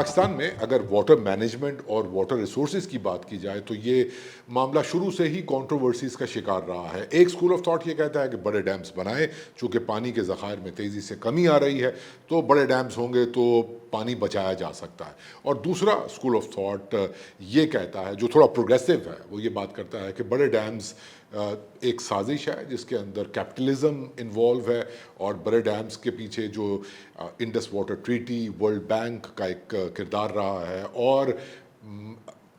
पाकिस्तान में अगर water management और वाटर रिसोर्सेज की बात की जाए तो ये मामला शुरू से ही कंट्रोवर्सीज का शिकार रहा है। एक स्कूल ऑफ थॉट ये कहता है कि बड़े डैम्स बनाएं, चूंकि पानी के ज़खायर में तेज़ी से कमी आ रही है तो बड़े डैम्स होंगे तो पानी बचाया जा सकता है। और दूसरा स्कूल ऑफ थॉट ये कहता है, जो थोड़ा प्रोग्रेसिव है, वो ये बात करता है कि बड़े डैम्स एक साजिश है जिसके अंदर कैपिटलिज्म इन्वॉल्व है और बड़े डैम्स के पीछे जो Indus water treaty, world bank का एक किरदार रहा है और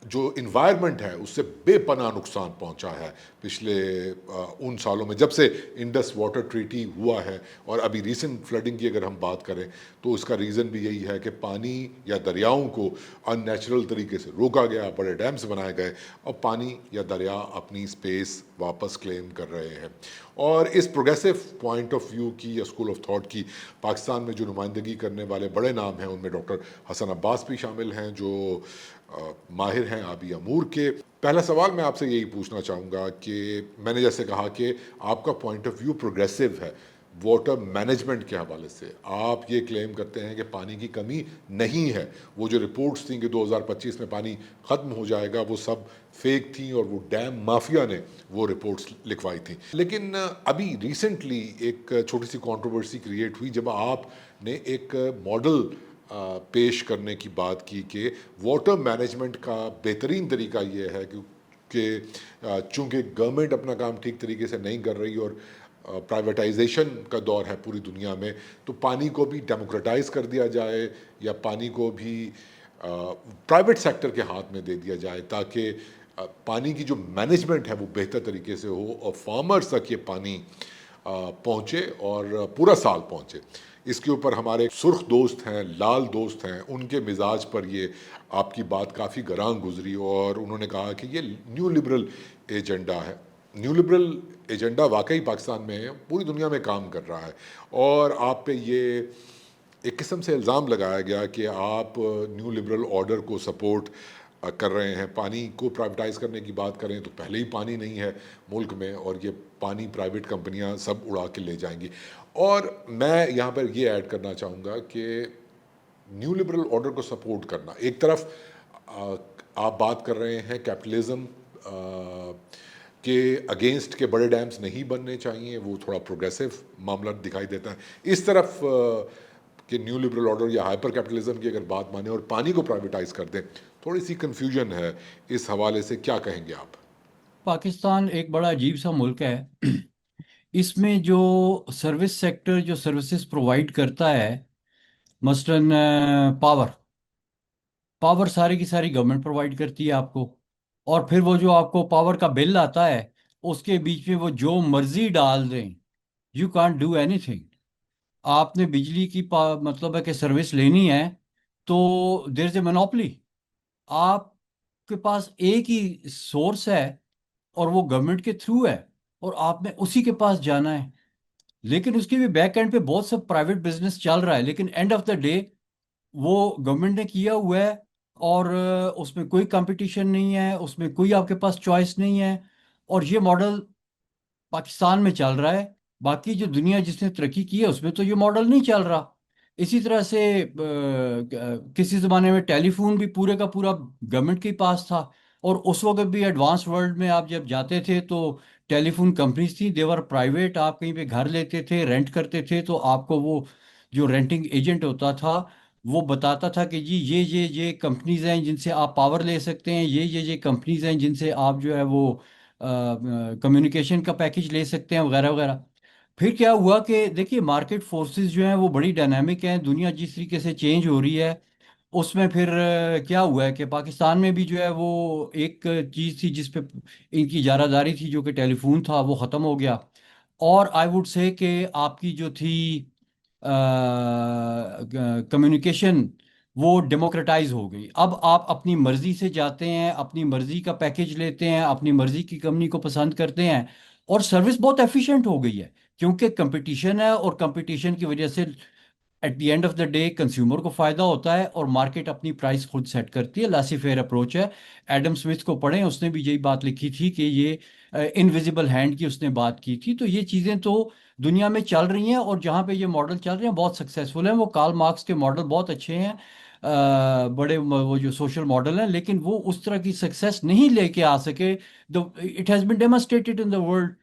जो इन्वायरमेंट है उससे बेपनाह नुकसान पहुंचा है पिछले उन सालों में जब से इंडस वाटर ट्रीटी हुआ है। और अभी रीसेंट फ्लडिंग की अगर हम बात करें तो उसका रीज़न भी यही है कि पानी या दरियाओं को अननेचुरल तरीके से रोका गया, बड़े डैम्स बनाए गए और पानी या दरिया अपनी स्पेस वापस क्लेम कर रहे हैं। और इस प्रोग्रेसिव पॉइंट ऑफ व्यू की या स्कूल ऑफ थॉट की पाकिस्तान में जो नुमाइंदगी करने वाले बड़े नाम हैं उनमें डॉक्टर हसन अब्बास भी शामिल हैं जो माहिर हैं आबी अमूर के। पहला सवाल मैं आपसे यही पूछना चाहूँगा कि मैंने जैसे कहा कि आपका पॉइंट ऑफ व्यू प्रोग्रेसिव है वाटर मैनेजमेंट के हवाले से, आप ये क्लेम करते हैं कि पानी की कमी नहीं है। वो जो रिपोर्ट्स थी कि 2025 में पानी ख़त्म हो जाएगा वो सब फेक थी और वो डैम माफिया ने वो रिपोर्ट्स लिखवाई थी। लेकिन अभी रिसेंटली एक छोटी सी कंट्रोवर्सी क्रिएट हुई जब आपने एक मॉडल पेश करने की बात की कि वाटर मैनेजमेंट का बेहतरीन तरीका ये है कि चूँकि गवर्नमेंट अपना काम ठीक तरीके से नहीं कर रही और प्राइवेटाइजेशन का दौर है पूरी दुनिया में, तो पानी को भी डेमोक्रेटाइज कर दिया जाए या पानी को भी प्राइवेट सेक्टर के हाथ में दे दिया जाए ताकि पानी की जो मैनेजमेंट है वो बेहतर तरीके से हो और फार्मर्स तक ये पानी पहुँचे और पूरा साल पहुँचे। इसके ऊपर हमारे सुर्ख दोस्त हैं, लाल दोस्त हैं, उनके मिजाज पर ये आपकी बात काफ़ी गरां गुजरी और उन्होंने कहा कि ये न्यू लिबरल एजेंडा है। न्यू लिबरल एजेंडा वाकई पाकिस्तान में पूरी दुनिया में काम कर रहा है और आप पे ये एक किस्म से इल्ज़ाम लगाया गया कि आप न्यू लिबरल ऑर्डर को सपोर्ट कर रहे हैं। पानी को प्राइवेटाइज़ करने की बात करें तो पहले ही पानी नहीं है मुल्क में और ये पानी प्राइवेट कंपनियां सब उड़ा के ले जाएंगी। और मैं यहाँ पर ये ऐड करना चाहूँगा कि न्यू लिबरल ऑर्डर को सपोर्ट करना, एक तरफ आप बात कर रहे हैं कैपिटलिज्म के अगेंस्ट के बड़े डैम्स नहीं बनने चाहिए, वो थोड़ा प्रोग्रेसिव मामला दिखाई देता है। इस तरफ कि न्यू लिबरल ऑर्डर या हाइपर कैपिटलिज्म की अगर बात माने और पानी को प्राइवेटाइज कर दें, थोड़ी सी कंफ्यूजन है। इस हवाले से क्या कहेंगे आप? पाकिस्तान एक बड़ा अजीब सा मुल्क है। इसमें जो सर्विस सेक्टर जो सर्विसेज प्रोवाइड करता है, मसलन पावर पावर सारी की सारी गवर्नमेंट प्रोवाइड करती है आपको। और फिर वो जो आपको पावर का बिल आता है उसके बीच में वो जो मर्जी डाल दें, यू कांट डू एनीथिंग। आपने बिजली की मतलब है कि सर्विस लेनी है तो देयर इज ए मोनोपोली। आपके पास एक ही सोर्स है और वो गवर्नमेंट के थ्रू है और आपने उसी के पास जाना है। लेकिन उसके भी बैक एंड पे बहुत सब प्राइवेट बिजनेस चल रहा है, लेकिन एंड ऑफ द डे वो गवर्नमेंट ने किया हुआ है। और उसमें कोई कंपटीशन नहीं है, उसमें कोई आपके पास चॉइस नहीं है। और ये मॉडल पाकिस्तान में चल रहा है। बाकी जो दुनिया जिसने तरक्की की है उसमें तो ये मॉडल नहीं चल रहा। इसी तरह से किसी ज़माने में टेलीफोन भी पूरे का पूरा गवर्नमेंट के पास था। और उस वक्त भी एडवांस वर्ल्ड में आप जब जाते थे तो टेलीफोन कंपनीज थी, देवर प्राइवेट। आप कहीं पे घर लेते थे, रेंट करते थे, तो आपको वो जो रेंटिंग एजेंट होता था वो बताता था कि जी ये कंपनीज हैं जिनसे आप पावर ले सकते हैं, ये कंपनीज हैं जिनसे आप जो है वो कम्युनिकेशन का पैकेज ले सकते हैं, वगैरह वगैरह। फिर क्या हुआ कि देखिए मार्केट फोर्सेस जो हैं वो बड़ी डायनामिक हैं, दुनिया जिस तरीके से चेंज हो रही है उसमें फिर क्या हुआ है कि पाकिस्तान में भी जो है वो एक चीज़ थी जिस पे इनकी इजारादारी थी, जो कि टेलीफोन था, वो ख़त्म हो गया। और आई वुड से कि आपकी जो थी कम्युनिकेशन वो डेमोक्रेटाइज हो गई। अब आप अपनी मर्जी से जाते हैं, अपनी मर्जी का पैकेज लेते हैं, अपनी मर्जी की कंपनी को पसंद करते हैं। और सर्विस बहुत एफिशिएंट हो गई है क्योंकि कंपटीशन है, और कंपटीशन की वजह से at the end of the day consumer को फायदा होता है और मार्केट अपनी प्राइस खुद सेट करती है। लासी फेयर अप्रोच है। एडम स्मिथ को पढ़ें, उसने भी यही बात लिखी थी कि ये इनविजिबल हैंड की उसने बात की थी। तो ये चीज़ें तो दुनिया में चल रही हैं और जहाँ पे ये मॉडल चल रहे हैं बहुत सक्सेसफुल हैं। वो कार्ल मार्क्स के मॉडल बहुत अच्छे हैं। वो जो सोशल मॉडल हैं, लेकिन वो उस तरह की सक्सेस नहीं लेके आ सके। It has been demonstrated in the world.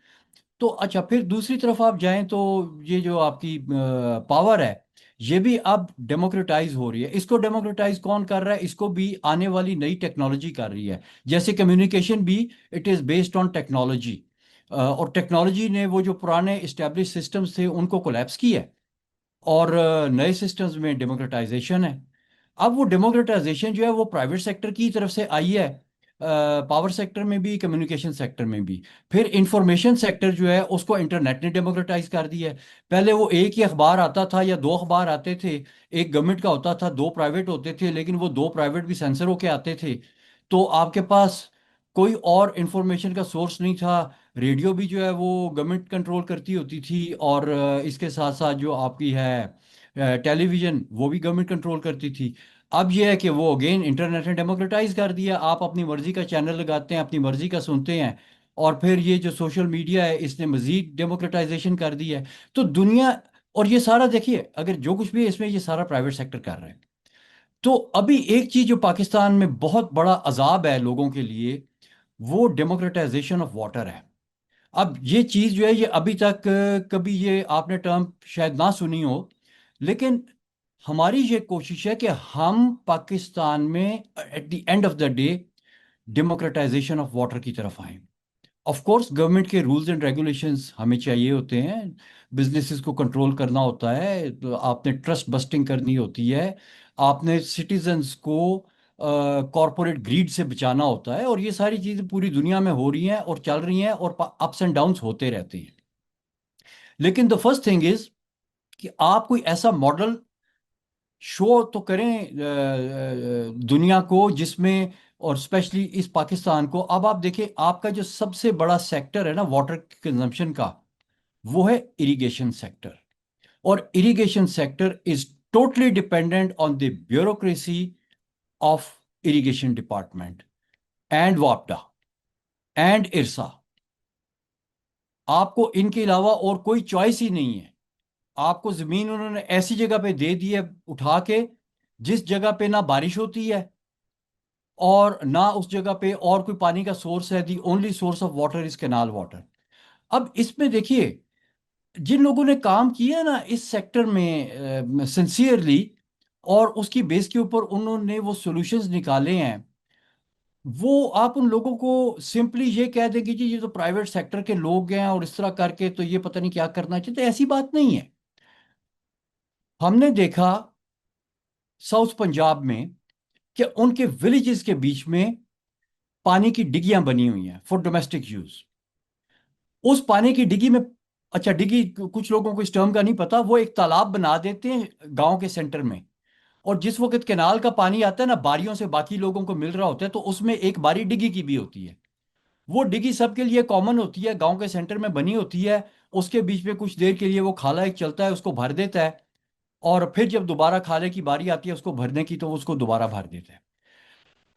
तो अच्छा, फिर दूसरी तरफ आप जाएं तो ये जो आपकी पावर है, ये भी अब डेमोक्रेटाइज हो रही है। इसको डेमोक्रेटाइज कौन कर रहा है? इसको भी आने वाली नई टेक्नोलॉजी कर रही है। जैसे कम्युनिकेशन भी, it is based on technology. और टेक्नोलॉजी ने वो जो पुराने इस्टेब्लिश सिस्टम्स थे उनको कोलैप्स किया है, और नए सिस्टम्स में डेमोक्रेटाइजेशन है। अब वो डेमोक्रेटाइजेशन जो है वो प्राइवेट सेक्टर की तरफ से आई है, पावर सेक्टर में भी, कम्युनिकेशन सेक्टर में भी। फिर इंफॉर्मेशन सेक्टर जो है उसको इंटरनेट ने डेमोक्रेटाइज कर दिया है। पहले वो एक ही अखबार आता था या दो अखबार आते थे, एक गवर्नमेंट का होता था, दो प्राइवेट होते थे, लेकिन वो दो प्राइवेट भी सेंसर होके आते थे। तो आपके पास कोई और इंफॉर्मेशन का सोर्स नहीं था। रेडियो भी जो है वो गवर्नमेंट कंट्रोल करती होती थी, और इसके साथ साथ जो आपकी है टेलीविज़न, वो भी गवर्नमेंट कंट्रोल करती थी। अब ये है कि वो अगेन इंटरनेट ने डेमोक्रेटाइज कर दिया, आप अपनी मर्जी का चैनल लगाते हैं, अपनी मर्जी का सुनते हैं। और फिर ये जो सोशल मीडिया है इसने मजीद डेमोक्रेटाइजेशन कर दी है। तो दुनिया, और ये सारा देखिए, अगर जो कुछ भी है इसमें, ये सारा प्राइवेट सेक्टर कर रहा है। तो अभी एक चीज जो पाकिस्तान में बहुत बड़ा अजाब है लोगों के लिए, वो डेमोक्रेटाइजेशन ऑफ वाटर है। अब ये चीज जो है, ये अभी तक कभी ये आपने टर्म शायद ना सुनी हो, लेकिन हमारी ये कोशिश है कि हम पाकिस्तान में at the end of the day democratisation of water की तरफ आए। ऑफ कोर्स गवर्नमेंट के रूल्स एंड रेगुलेशंस हमें चाहिए होते हैं, बिजनेसेस को कंट्रोल करना होता है, तो आपने ट्रस्ट बस्टिंग करनी होती है, आपने सिटीजन्स को कॉरपोरेट ग्रीड से बचाना होता है, और ये सारी चीज़ें पूरी दुनिया में हो रही हैं और चल रही हैं, और अप्स एंड डाउन्स होते रहते हैं। लेकिन द फर्स्ट थिंग इज कि आप कोई ऐसा मॉडल शो तो करें दुनिया को, जिसमें, और स्पेशली इस पाकिस्तान को। अब आप देखिए, आपका जो सबसे बड़ा सेक्टर है ना वाटर कंजम्पशन का, वो है इरिगेशन सेक्टर। और irrigation sector is totally dependent on the bureaucracy of irrigation department and वापडा एंड इरसा। आपको इनके अलावा और कोई चॉइस ही नहीं है। आपको जमीन उन्होंने ऐसी जगह पे दे दी है उठा के, जिस जगह पे ना बारिश होती है और ना उस जगह पे और कोई पानी का सोर्स है। The only source of water is canal water. अब इसमें देखिए, जिन लोगों ने काम किया ना इस सेक्टर में सिंसियरली, और उसकी बेस के ऊपर उन्होंने वो सॉल्यूशंस निकाले हैं, वो आप उन लोगों को सिंपली ये कह देंगे जी ये तो प्राइवेट सेक्टर के लोग हैं और इस तरह करके तो ये पता नहीं क्या करना चाहिए, तो ऐसी बात नहीं है। हमने देखा साउथ पंजाब में कि उनके विलेजेस के बीच में पानी की डिगियां बनी हुई हैं फॉर डोमेस्टिक यूज। उस पानी की डिगी में, अच्छा डिगी कुछ लोगों को इस टर्म का नहीं पता, वो एक तालाब बना देते हैं गांव के सेंटर में। और जिस वक्त कैनाल का पानी आता है ना, बारियों से बाकी लोगों को मिल रहा होता है, तो उसमें एक बारी डिगी की भी होती है। वो डिगी सबके लिए कॉमन होती है, गांव के सेंटर में बनी होती है। उसके बीच में कुछ देर के लिए वो खाला एक चलता है, उसको भर देता है। और फिर जब दोबारा खाले की बारी आती है उसको भरने की, तो वो उसको दोबारा भर देता है।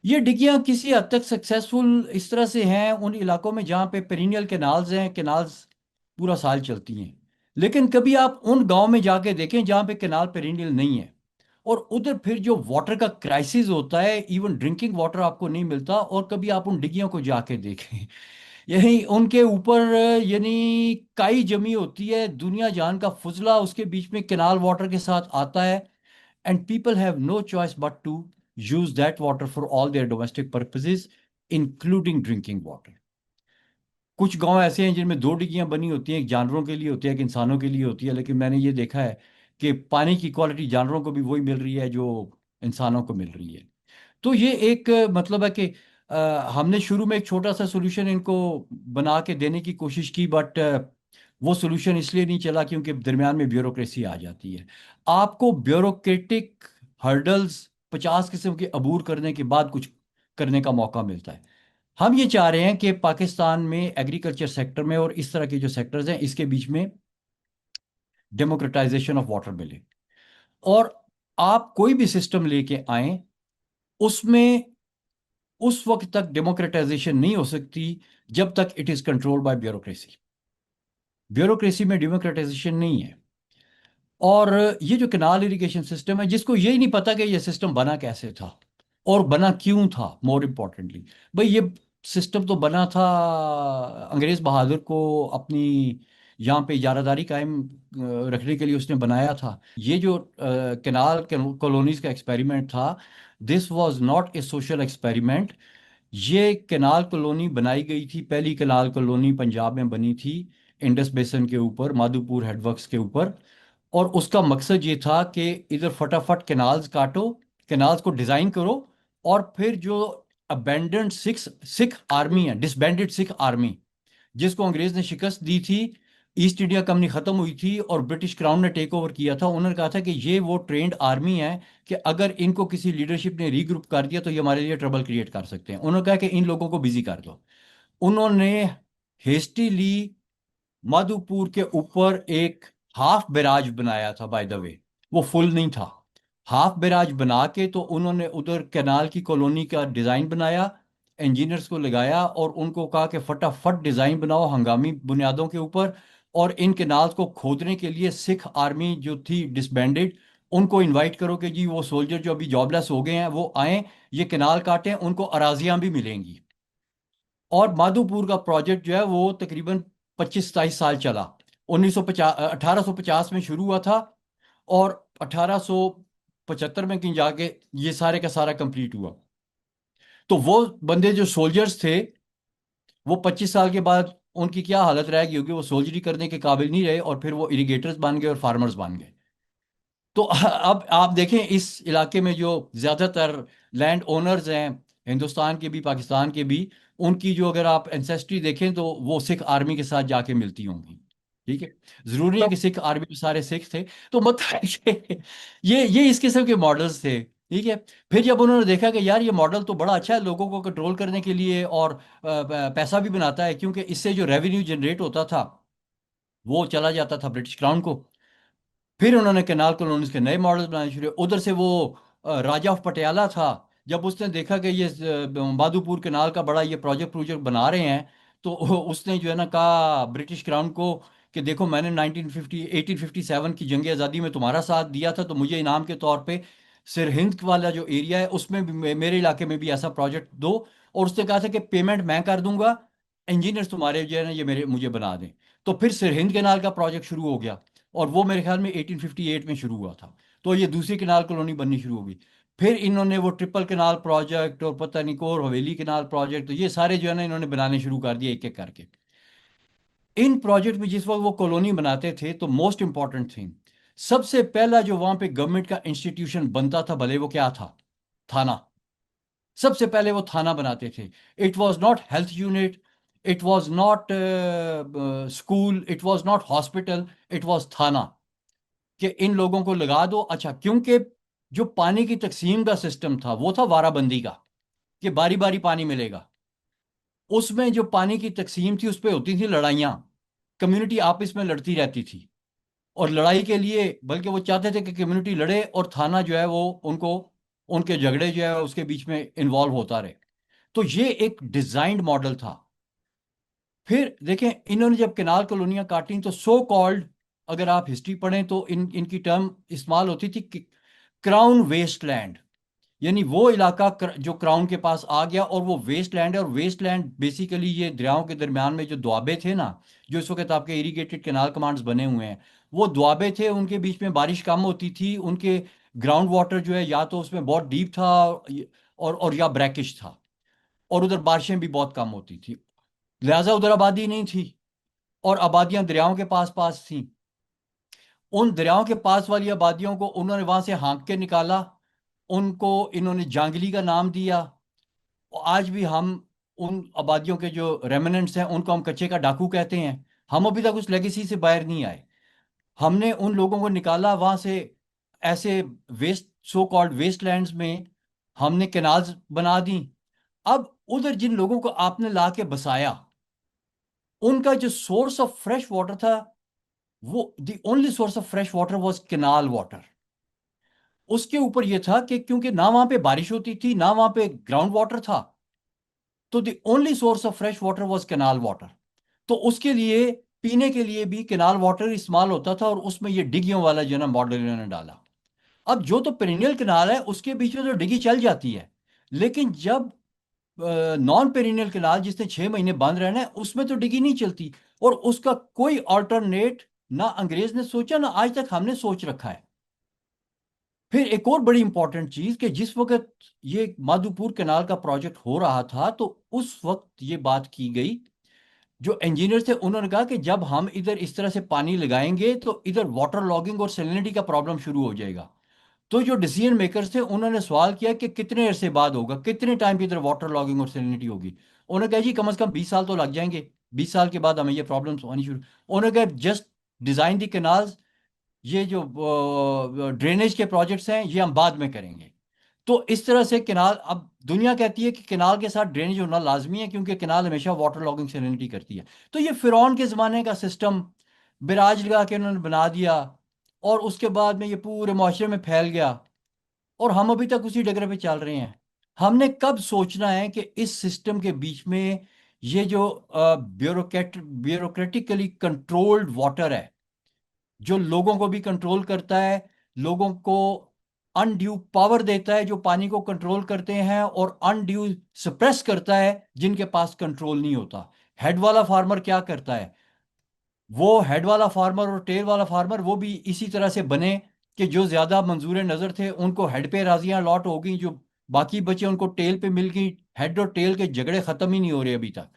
ये डिगियां किसी हद तक सक्सेसफुल इस तरह से हैं उन इलाकों में जहाँ पे पेरिनियल कैनाल्स हैं, कैनाल्स पूरा साल चलती हैं। लेकिन कभी आप उन गांव में जाके देखें जहाँ पे कैनाल पेरिनियल नहीं है, और उधर फिर जो वाटर का क्राइसिस होता है, इवन ड्रिंकिंग वाटर आपको नहीं मिलता। और कभी आप उन डिगियों को जाके देखें, यही उनके ऊपर यानी काई जमी होती है, दुनिया जान का फुजला उसके बीच में कैनाल वाटर के साथ आता है। And people have no choice but to use that water for all their domestic purposes, including drinking water. कुछ गांव ऐसे हैं जिनमें दो डिगियां बनी होती हैं, एक जानवरों के लिए होती है, एक इंसानों के लिए होती है, लेकिन मैंने ये देखा है कि पानी की क्वालिटी जानवरों को भी वही मिल रही है जो इंसानों को मिल रही है। तो ये एक मतलब है कि हमने शुरू में एक छोटा सा सोल्यूशन इनको बना के देने की कोशिश की, बट वो सोल्यूशन इसलिए नहीं चला क्योंकि दरमियान में ब्यूरोक्रेसी आ जाती है। आपको ब्यूरोक्रेटिक हर्डल्स 50 किस्म के अबूर करने के बाद कुछ करने का मौका मिलता है। हम ये चाह रहे हैं कि पाकिस्तान में एग्रीकल्चर सेक्टर में और इस तरह के जो सेक्टर्स हैं इसके बीच में डेमोक्रेटाइजेशन ऑफ वाटर मिले। और आप कोई भी सिस्टम लेके आए, उसमें उस वक्त तक डेमोक्रेटाइजेशन नहीं हो सकती जब तक it is controlled by bureaucracy. Bureaucracy में डेमोक्रेटाइजेशन नहीं है। और ये जो कैनाल इरिगेशन सिस्टम है, जिसको ये ही नहीं पता कि ये सिस्टम बना कैसे था और बना क्यों था, मोर इम्पोर्टेंटली। भाई ये सिस्टम तो बना था अंग्रेज बहादुर को अपनी यहाँ पे इजारादारी कायम रखने के लिए उसने बनाया था। ये जो कैनाल कॉलोनीज का एक्सपेरिमेंट था, this was not a social experiment. ये कैनाल कॉलोनी बनाई गई थी, पहली कैनाल कॉलोनी पंजाब में बनी थी इंडस बेसिन के ऊपर, माधोपुर हेडवर्क्स के ऊपर। और उसका मकसद ये था कि इधर फटाफट कैनाल्स काटो, कैनाल्स को डिजाइन करो, और फिर जो अबेंडेंड सिख सिख आर्मी है, डिसबैंडेड सिख आर्मी, जिसको अंग्रेज ने शिकस्त दी थी, ईस्ट इंडिया कंपनी खत्म हुई थी और ब्रिटिश क्राउन ने टेक ओवर किया था, उन्होंने कहा था कि ये वो ट्रेंड आर्मी है कि अगर इनको किसी लीडरशिप ने रीग्रुप कर दिया तो ये हमारे लिए ट्रबल क्रिएट कर सकते हैं। उन्होंने कहा कि इन लोगों को बिजी कर दो। उन्होंने हेस्टीली माधोपुर के ऊपर एक हाफ बैराज बनाया था, बाय द वे। वो फुल नहीं था। हाफ बैराज बना के तो उन्होंने उधर कैनाल की कॉलोनी का डिजाइन बनाया, इंजीनियर्स को लगाया और उनको कहा कि फटाफट डिजाइन बनाओ हंगामी बुनियादों के ऊपर, और इन कैनाल्स को खोदने के लिए सिख आर्मी जो थी डिसबैंडेड, उनको इनवाइट करो कि जी वो सोल्जर जो अभी जॉबलेस हो गए हैं वो आए, ये कैनाल काटें, उनको अराजियां भी मिलेंगी। और माधोपुर का प्रोजेक्ट जो है वो तकरीबन 25-27 साल चला। 1950 1850 में शुरू हुआ था और 1875 में कहीं जाके ये सारे का सारा कंप्लीट हुआ। तो वो बंदे जो सोल्जर्स थे, वो 25 साल के बाद उनकी क्या हालत रह गई होगी, वो सोल्जरी करने के काबिल नहीं रहे और फिर वो इरिगेटर्स बन गए और फार्मर्स बन गए। तो अब आप देखें इस इलाके में जो ज़्यादातर लैंड ओनर्स हैं, हिंदुस्तान के भी पाकिस्तान के भी, उनकी जो अगर आप एंसेस्ट्री देखें तो वो सिख आर्मी के साथ जाके मिलती होंगी। ठीक है। जरूरी नहीं है तो कि सिख आर्मी में सारे सिख थे। तो मतलब ये इस किस्म के मॉडल्स थे। ठीक है। फिर जब उन्होंने देखा कि यार ये मॉडल तो बड़ा अच्छा है लोगों को कंट्रोल करने के लिए, और पैसा भी बनाता है, क्योंकि इससे जो रेवेन्यू जनरेट होता था वो चला जाता था ब्रिटिश क्राउन को। फिर उन्होंने कैनाल कॉलोनीज के नए मॉडल बनाने शुरू। उधर से वो राजा ऑफ पटियाला था, जब उसने देखा कि ये माधोपुर कैनाल का बड़ा ये प्रोजेक्ट प्रोजेक्ट बना रहे हैं, तो उसने जो है ना कहा ब्रिटिश क्राउन को कि देखो मैंने 1950 1857 की जंग आज़ादी में तुम्हारा साथ दिया था, तो मुझे इनाम के तौर पे सिरहिंद वाला जो एरिया है उसमें भी मेरे इलाके में भी ऐसा प्रोजेक्ट दो। और उसने कहा था कि पेमेंट मैं कर दूंगा, इंजीनियर्स तुम्हारे जो है ना ये मेरे मुझे बना दें। तो फिर सिरहिंद कैनाल का प्रोजेक्ट शुरू हो गया, और वो मेरे ख्याल में 1858 में शुरू हुआ था। तो ये दूसरी कैनाल कॉलोनी बननी शुरू हो गई। फिर इन्होंने वो ट्रिपल कैनाल प्रोजेक्ट और पता नहीं को और हवेली कैनाल प्रोजेक्ट, तो ये सारे जो है ना इन्होंने बनाने शुरू कर दिए एक एक करके। इन प्रोजेक्ट में जिस वक्त वो कॉलोनी बनाते थे तो मोस्ट इंपॉर्टेंट थिंग, सबसे पहला जो वहां पे गवर्नमेंट का इंस्टीट्यूशन बनता था, भले वो क्या था, थाना। सबसे पहले वो थाना बनाते थे। It was not health unit, it was not school, it was not hospital, it was थाना। कि इन लोगों को लगा दो। अच्छा, क्योंकि जो पानी की तकसीम का सिस्टम था वो था वाराबंदी का, कि बारी बारी पानी मिलेगा। उसमें जो पानी की तकसीम थी उस पर होती थी लड़ाइयाँ, कम्युनिटी आपस में लड़ती रहती थी। और लड़ाई के लिए बल्कि वो चाहते थे कि कम्युनिटी लड़े और थाना जो है वो उनको, उनके झगड़े जो है उसके बीच में इन्वॉल्व होता रहे। तो ये एक डिजाइंड मॉडल था। फिर देखें इन्होंने जब कैनाल कॉलोनियां काटी तो सो कॉल्ड, अगर आप हिस्ट्री पढ़ें तो इनकी टर्म इस्तेमाल होती थी, क्राउन वेस्टलैंड। यानी वो इलाका जो क्राउन के पास आ गया और वो वेस्ट लैंड है। और वेस्ट लैंड बेसिकली ये दरियाओं के दरमियान में जो दुआबे थे ना, जो इस वक्त आपके इरिगेटेड कैनाल कमांड्स बने हुए हैं, वो दुआबे थे, उनके बीच में बारिश कम होती थी, उनके ग्राउंड वाटर जो है या तो उसमें बहुत डीप था और या ब्रैकिश था, और उधर बारिशें भी बहुत कम होती थी। लिहाजा उधर आबादी नहीं थी, और आबादियां दरियाओं के पास पास थी। उन दरियाओं के पास वाली आबादियों को उन्होंने वहां से हाँक के निकाला, उनको इन्होंने जांगली का नाम दिया। और आज भी हम उन आबादियों के जो रेमिनेंट्स हैं उनको हम कच्चे का डाकू कहते हैं। हम अभी तक उस लेगेसी से बाहर नहीं आए। हमने उन लोगों को निकाला वहां से, ऐसे waste, so called waste lands में हमने कैनाल्स बना दी। अब उधर जिन लोगों को आपने ला के बसाया, उनका जो सोर्स ऑफ फ्रेश वाटर था, वो the only source of fresh water was canal water. उसके ऊपर यह था कि क्योंकि ना वहां पे बारिश होती थी ना वहां पे ग्राउंड वाटर था, तो the only source of fresh water was canal water. तो उसके लिए पीने के लिए भी कैनाल वाटर इस्तेमाल होता था, और उसमें ये डिगियों वाला जो है ना मॉडल इन्होंने डाला। अब जो तो पेरिनियल कैनाल है उसके बीच में तो डिगी चल जाती है, लेकिन जब नॉन पेरिनियल कैनाल जिसने 6 महीने बंद रहना है उसमें तो डिगी नहीं चलती, और उसका कोई ऑल्टरनेट ना अंग्रेज ने सोचा ना आज तक हमने सोच रखा है। फिर एक और बड़ी इंपॉर्टेंट चीज कि जिस वक्त ये माधोपुर कैनाल का प्रोजेक्ट हो रहा था तो उस वक्त ये बात की गई, जो इंजीनियर थे उन्होंने कहा कि जब हम इधर इस तरह से पानी लगाएंगे तो इधर वाटर लॉगिंग और सैलिनिटी का प्रॉब्लम शुरू हो जाएगा। तो जो डिसीजन मेकर्स थे उन्होंने सवाल किया कि कितने अरसे बाद होगा, कितने टाइम पे इधर वाटर लॉगिंग और सैलिनिटी होगी। उन्होंने कहा जी कम से कम 20 साल तो लग जाएंगे, 20 साल के बाद हमें ये प्रॉब्लम्स होनी शुरू। उन्होंने कहा जस्ट डिजाइन द कैनाल्स, ये जो ड्रेनेज के प्रोजेक्ट्स हैं ये हम बाद में करेंगे। तो इस तरह से केनाल, अब दुनिया कहती है कि केनाल के साथ ड्रेनेज होना लाजमी है क्योंकि केनाल हमेशा वाटर लॉगिंग सैलिनिटी करती है। तो ये फिरौन के ज़माने का सिस्टम बिराज लगा के उन्होंने बना दिया, और उसके बाद में ये पूरे माशरे में फैल गया, और हम अभी तक उसी डगर पे चल रहे हैं। हमने कब सोचना है कि इस सिस्टम के बीच में ये जो ब्यूरोक्रेटिकली कंट्रोल्ड वाटर है, जो लोगों को भी कंट्रोल करता है, लोगों को अनड्यू पावर देता है जो पानी को कंट्रोल करते हैं, और अनड्यू सप्रेस करता है जिनके पास कंट्रोल नहीं होता। हेड वाला फार्मर क्या करता है, वो हेड वाला फार्मर और टेल वाला फार्मर वो भी इसी तरह से बने कि जो ज्यादा मंजूर नजर थे उनको हेड पे राजियां लॉट हो गई, जो बाकी बचे उनको टेल पे मिल गई। हेड और टेल के झगड़े खत्म ही नहीं हो रहे अभी तक।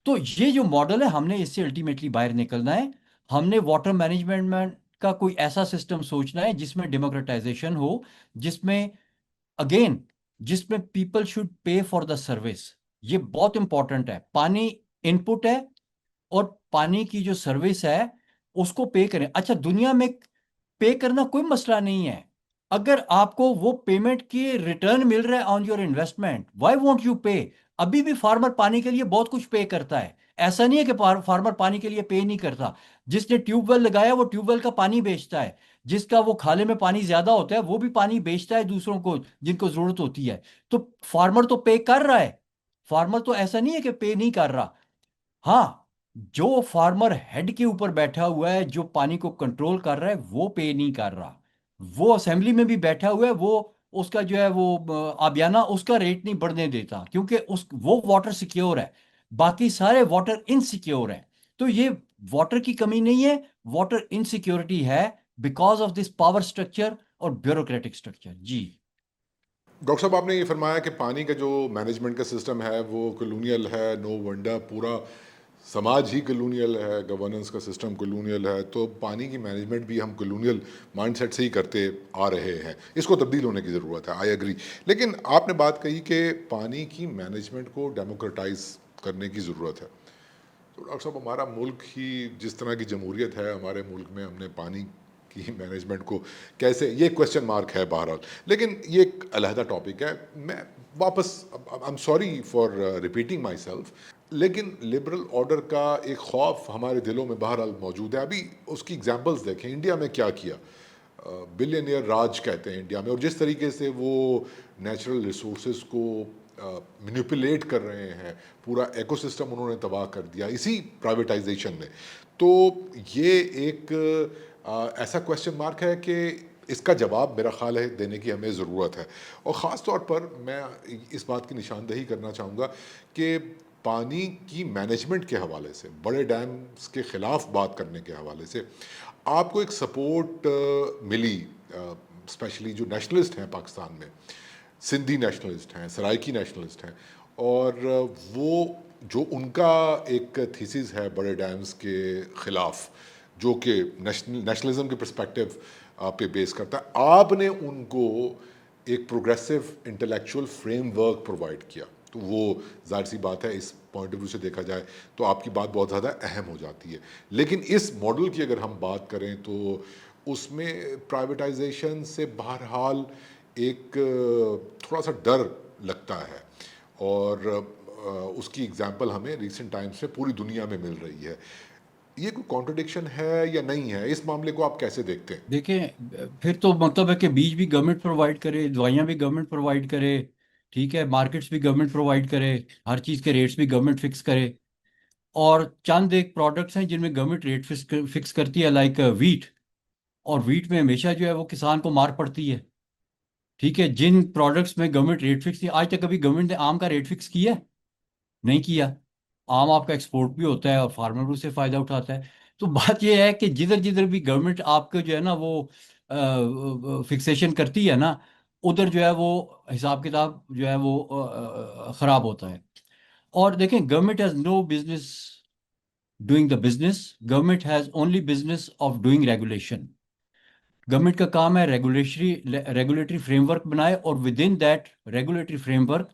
तो ये जो मॉडल है हमने इससे अल्टीमेटली बाहर निकलना है। हमने वाटर मैनेजमेंट में का कोई ऐसा सिस्टम सोचना है जिसमें डेमोक्रेटाइजेशन हो, जिसमें अगेन जिसमें people should pay for the service. ये बहुत इंपॉर्टेंट है, पानी इनपुट है, और पानी की जो सर्विस है उसको पे करें। अच्छा, दुनिया में पे करना कोई मसला नहीं है, अगर आपको वो पेमेंट की रिटर्न मिल रहा है on your investment, why won't you पे। अभी भी फार्मर पानी के लिए बहुत कुछ पे करता है, ऐसा नहीं है कि फार्मर पानी के लिए पे नहीं करता। जिसने ट्यूबवेल लगाया वो ट्यूबवेल का पानी बेचता है, जिसका वो खाले में पानी ज्यादा होता है वो भी पानी बेचता है दूसरों को जिनको जरूरत होती है। तो फार्मर तो पे कर रहा है, फार्मर तो ऐसा नहीं है कि पे नहीं कर रहा। हाँ, जो फार्मर हेड के ऊपर बैठा हुआ है जो पानी को कंट्रोल कर रहा है वो पे नहीं कर रहा। वो असेंबली में भी बैठा हुआ है, वो उसका जो है वो आबियाना उसका रेट नहीं बढ़ने देता क्योंकि उस वो वाटर सिक्योर है, बाकी सारे वाटर इनसिक्योर है। तो ये वाटर की कमी नहीं है, वाटर इनसिक्योरिटी है, because of this power structure और ब्यूरोक्रेटिक स्ट्रक्चर। जी। डॉक्टर साहब, आपने ये फरमाया कि पानी का जो मैनेजमेंट का सिस्टम है वो कॉलोनियल है। नो वंडर, पूरा समाज ही कॉलोनियल है, गवर्नेंस का सिस्टम कॉलोनियल है, तो पानी की मैनेजमेंट भी हम कॉलोनियल माइंडसेट से ही करते आ रहे हैं। इसको तब्दील होने की ज़रूरत है, आई एग्री। लेकिन आपने बात कही कि पानी की मैनेजमेंट को डेमोक्रेटाइज करने की ज़रूरत है। तो डॉक्टर साहब, हमारा मुल्क ही जिस तरह की जमहूरियत है, हमारे मुल्क में हमने पानी की मैनेजमेंट को कैसे, ये क्वेश्चन मार्क है बहरहाल। लेकिन ये एक अलहदा टॉपिक है। मैं वापस, I am sorry for repeating my self, लेकिन लिबरल ऑर्डर का एक खौफ हमारे दिलों में बहरहाल मौजूद है। अभी उसकी एग्जांपल्स देखें, इंडिया में क्या किया। बिलियनियर राज कहते हैं इंडिया में, और जिस तरीके से वो नेचुरल रिसोर्सेज को मैनिपुलेट कर रहे हैं, पूरा एकोसिस्टम उन्होंने तबाह कर दिया इसी प्राइवेटाइजेशन ने। तो ये एक ऐसा क्वेश्चन मार्क है कि इसका जवाब मेरा ख्याल है देने की हमें ज़रूरत है। और ख़ास तौर पर मैं इस बात की निशानदही करना चाहूँगा कि पानी की मैनेजमेंट के हवाले से, बड़े डैम्स के ख़िलाफ़ बात करने के हवाले से आपको एक सपोर्ट मिली, स्पेशली जो नेशनलिस्ट हैं पाकिस्तान में, सिंधी नेशनलिस्ट हैं, सराइकी नेशनलिस्ट हैं, और वो जो उनका एक थीसिस है बड़े डैम्स के ख़िलाफ़, जो कि नेशनलिज्म के पर्सपेक्टिव पे बेस करता है, आपने उनको एक प्रोग्रेसिव इंटेलेक्चुअल फ्रेमवर्क प्रोवाइड किया। तो वो जाहिर सी बात है, इस पॉइंट ऑफ व्यू से देखा जाए तो आपकी बात बहुत ज़्यादा अहम हो जाती है। लेकिन इस मॉडल की अगर हम बात करें तो उसमें प्राइवेटाइजेशन से बहरहाल एक थोड़ा सा डर लगता है, और उसकी एग्जांपल हमें रिसेंट टाइम्स में पूरी दुनिया में मिल रही है। ये कोई कॉन्ट्रडिक्शन है या नहीं है? इस मामले को आप कैसे देखते हैं? देखें, फिर तो मतलब है कि बीज भी गवर्नमेंट प्रोवाइड करे, दवाइयाँ भी गवर्नमेंट प्रोवाइड करे, ठीक है, मार्केट्स भी गवर्नमेंट प्रोवाइड करे, हर चीज़ के रेट्स भी गवर्नमेंट फिक्स करे। और चंद एक प्रोडक्ट्स हैं जिनमें गवर्नमेंट रेट फिक्स करती है, लाइक वीट। और वीट में हमेशा जो है वो किसान को मार पड़ती है। ठीक है, जिन प्रोडक्ट्स में गवर्नमेंट रेट फिक्स नहीं, आज तक कभी गवर्नमेंट ने आम का रेट फिक्स किया है? नहीं किया। आम आपका एक्सपोर्ट भी होता है और फार्मर भी उससे फायदा उठाता है। तो बात यह है कि जिधर जिधर भी गवर्नमेंट आपको जो है ना वो फिक्सेशन करती है ना, उधर जो है वो हिसाब किताब जो है वो खराब होता है। और देखें, government has no business doing the business, government has only business of doing regulation. Government का काम है रेगुलेटरी फ्रेमवर्क बनाए और within that regulatory framework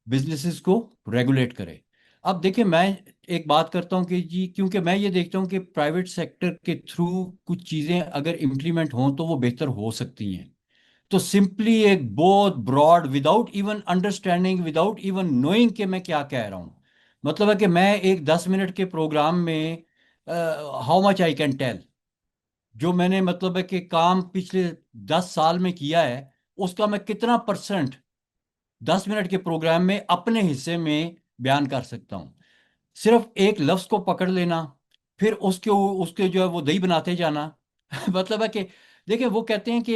businesses को रेगुलेट करे। अब देखिए, मैं एक बात करता हूं कि जी, क्योंकि मैं ये देखता हूं कि प्राइवेट सेक्टर के थ्रू कुछ चीज़ें अगर इम्प्लीमेंट हों तो वो बेहतर हो सकती हैं। तो सिंपली एक बहुत broad, without even understanding, without even knowing कि मैं क्या कह रहा हूँ, मतलब है कि मैं एक 10 मिनट के प्रोग्राम में how much I can tell, जो मैंने मतलब है कि काम पिछले 10 साल में किया है, उसका मैं कितना परसेंट 10 मिनट के प्रोग्राम में अपने हिस्से में बयान कर सकता हूँ। सिर्फ एक लफ्ज को पकड़ लेना, फिर उसके उसके जो है वो दही बनाते जाना। मतलब है कि देखिए, वो कहते हैं कि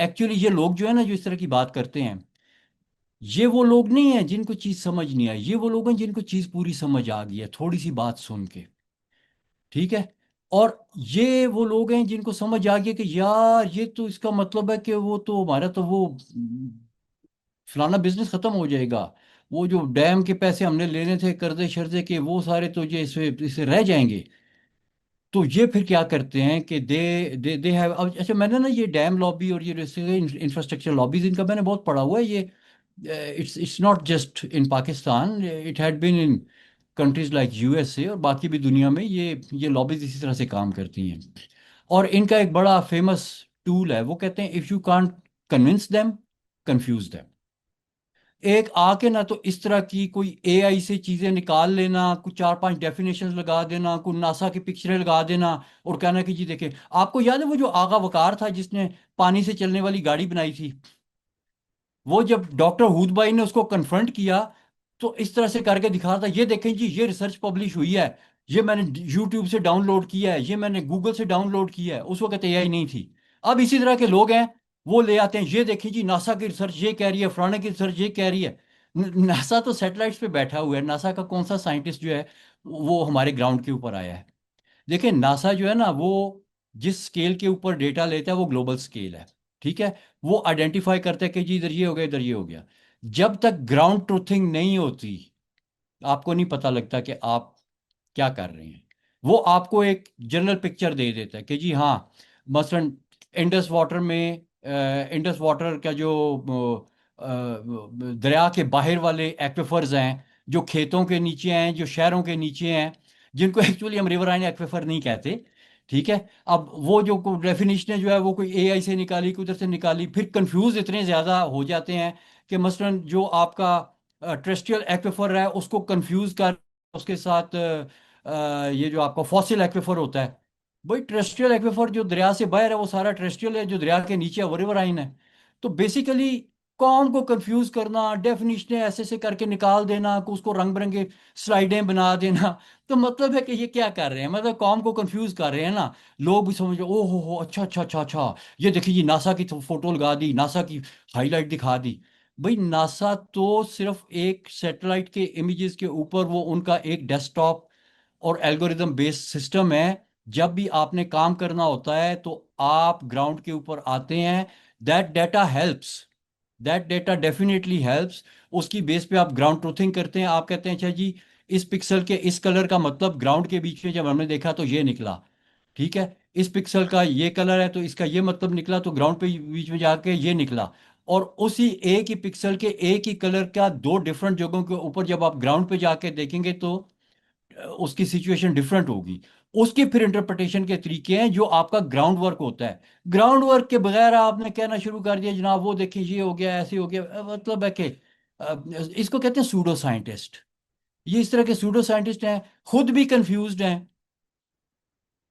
एक्चुअली ये लोग जो है ना, जो इस तरह की बात करते हैं, ये वो लोग नहीं है जिनको चीज समझ नहीं आई, ये वो लोग हैं जिनको चीज पूरी समझ आ गई है थोड़ी सी बात सुन के। ठीक है। और ये वो लोग हैं जिनको समझ आ गया कि यार ये तो इसका मतलब है कि वो तो हमारा तो वो फलाना बिजनेस खत्म हो जाएगा, वो जो डैम के पैसे हमने लेने थे कर्जे शर्जे के, वो सारे तो ये इसे रह जाएंगे। तो ये फिर क्या करते हैं कि दे दे दे हैव, अब अच्छा, मैंने ना ये डैम लॉबी और ये इंफ्रास्ट्रक्चर लॉबीज, इनका मैंने बहुत पढ़ा हुआ है। ये it's not just in Pakistan, it had been in countries like USA और बाकी भी दुनिया में ये लॉबीज इसी तरह से काम करती हैं। और इनका एक बड़ा फेमस टूल है, वो कहते हैं if you can't convince them, confuse them. एक आके ना तो इस तरह की कोई एआई से चीजें निकाल लेना, कुछ 4-5 डेफिनेशंस लगा देना, कुछ नासा की पिक्चरें लगा देना, और कहना कि जी देखें। आपको याद है वो जो आगा वकार था जिसने पानी से चलने वाली गाड़ी बनाई थी, वो जब डॉक्टर हूद भाई ने उसको कन्फ्रंट किया, तो इस तरह से करके दिखा रहा था, ये देखें जी, ये रिसर्च पब्लिश हुई है, ये मैंने यूट्यूब से डाउनलोड किया है, ये मैंने गूगल से डाउनलोड किया है। उस वक्त एआई नहीं थी। अब इसी तरह के लोग हैं, वो ले आते हैं, ये देखें जी, नासा की रिसर्च ये कह रही है, फलाने की रिसर्च ये कह रही है। नासा तो सैटेलाइट्स पे बैठा हुआ है, नासा का कौन सा साइंटिस्ट जो है वो हमारे ग्राउंड के ऊपर आया है? देखिए, नासा जो है ना वो जिस स्केल के ऊपर डेटा लेता है वो ग्लोबल स्केल है। ठीक है। वो आइडेंटिफाई करता है कि जी इधर ये हो गया, इधर ये हो गया। जब तक ग्राउंड ट्रूथिंग नहीं होती, आपको नहीं पता लगता कि आप क्या कर रहे हैं। वो आपको एक जनरल पिक्चर दे देता है कि जी हाँ, मसलन इंडस वाटर में, इंडस वाटर का जो दरिया के बाहर वाले एक्वेफर्स हैं, जो खेतों के नीचे हैं, जो शहरों के नीचे हैं, जिनको एक्चुअली हम रिवराइन एक्वेफर नहीं कहते। ठीक है। अब वो जो डेफिनेशन जो है वो कोई एआई से निकाली, कोई उधर से निकाली, फिर कंफ्यूज इतने ज़्यादा हो जाते हैं कि मसलन जो आपका टेरेस्ट्रियल एक्वेफर है उसको कंफ्यूज कर उसके साथ ये जो आपका फॉसिल एक्वेफर होता है। भाई, टेरेस्ट्रियल एक्वेफर जो दरिया से बाहर है वो सारा टेरेस्ट्रियल है, जो दरिया के नीचे है वो रिवराइन है। तो बेसिकली कौन को कंफ्यूज करना, डेफिनेशन ऐसे ऐसे करके निकाल देना, कि उसको रंग बिरंगे स्लाइडें बना देना। तो मतलब है कि ये क्या कर रहे हैं, मतलब कौम को कंफ्यूज कर रहे हैं ना। लोग भी समझो, ओ हो, अच्छा अच्छा अच्छा अच्छा, ये देखिए जी, नासा की फोटो लगा दी, नासा की हाईलाइट दिखा दी। भाई, नासा तो सिर्फ एक सैटेलाइट के इमेजेस के ऊपर वो उनका एक डेस्कटॉप और एल्गोरिदम बेस्ड सिस्टम है। जब भी आपने काम करना होता है तो आप ग्राउंड के ऊपर आते हैं, that data helps, that data definitely helps. उसकी बेस पे आप ग्राउंड ट्रूथिंग करते हैं, आप कहते हैं अच्छा जी, इस पिक्सल के इस कलर का मतलब ग्राउंड के बीच में जब हमने देखा तो ये निकला। ठीक है। इस पिक्सल का ये कलर है तो इसका ये मतलब निकला, तो ग्राउंड पे बीच में जाके ये निकला। और उसी एक ही पिक्सल के एक ही कलर का दो डिफरेंट जगहों के ऊपर जब आप ग्राउंड पे जाके देखेंगे तो उसकी सिचुएशन डिफरेंट होगी। उसके फिर इंटरप्रिटेशन के तरीके हैं जो आपका ग्राउंड वर्क होता है। ग्राउंड वर्क के बगैर आपने कहना शुरू कर दिया जनाब वो देखिए ये हो गया, ऐसे हो गया, मतलब है कि इसको कहते हैं सूडो साइंटिस्ट। ये इस तरह के सूडो साइंटिस्ट हैं, खुद भी कंफ्यूज्ड हैं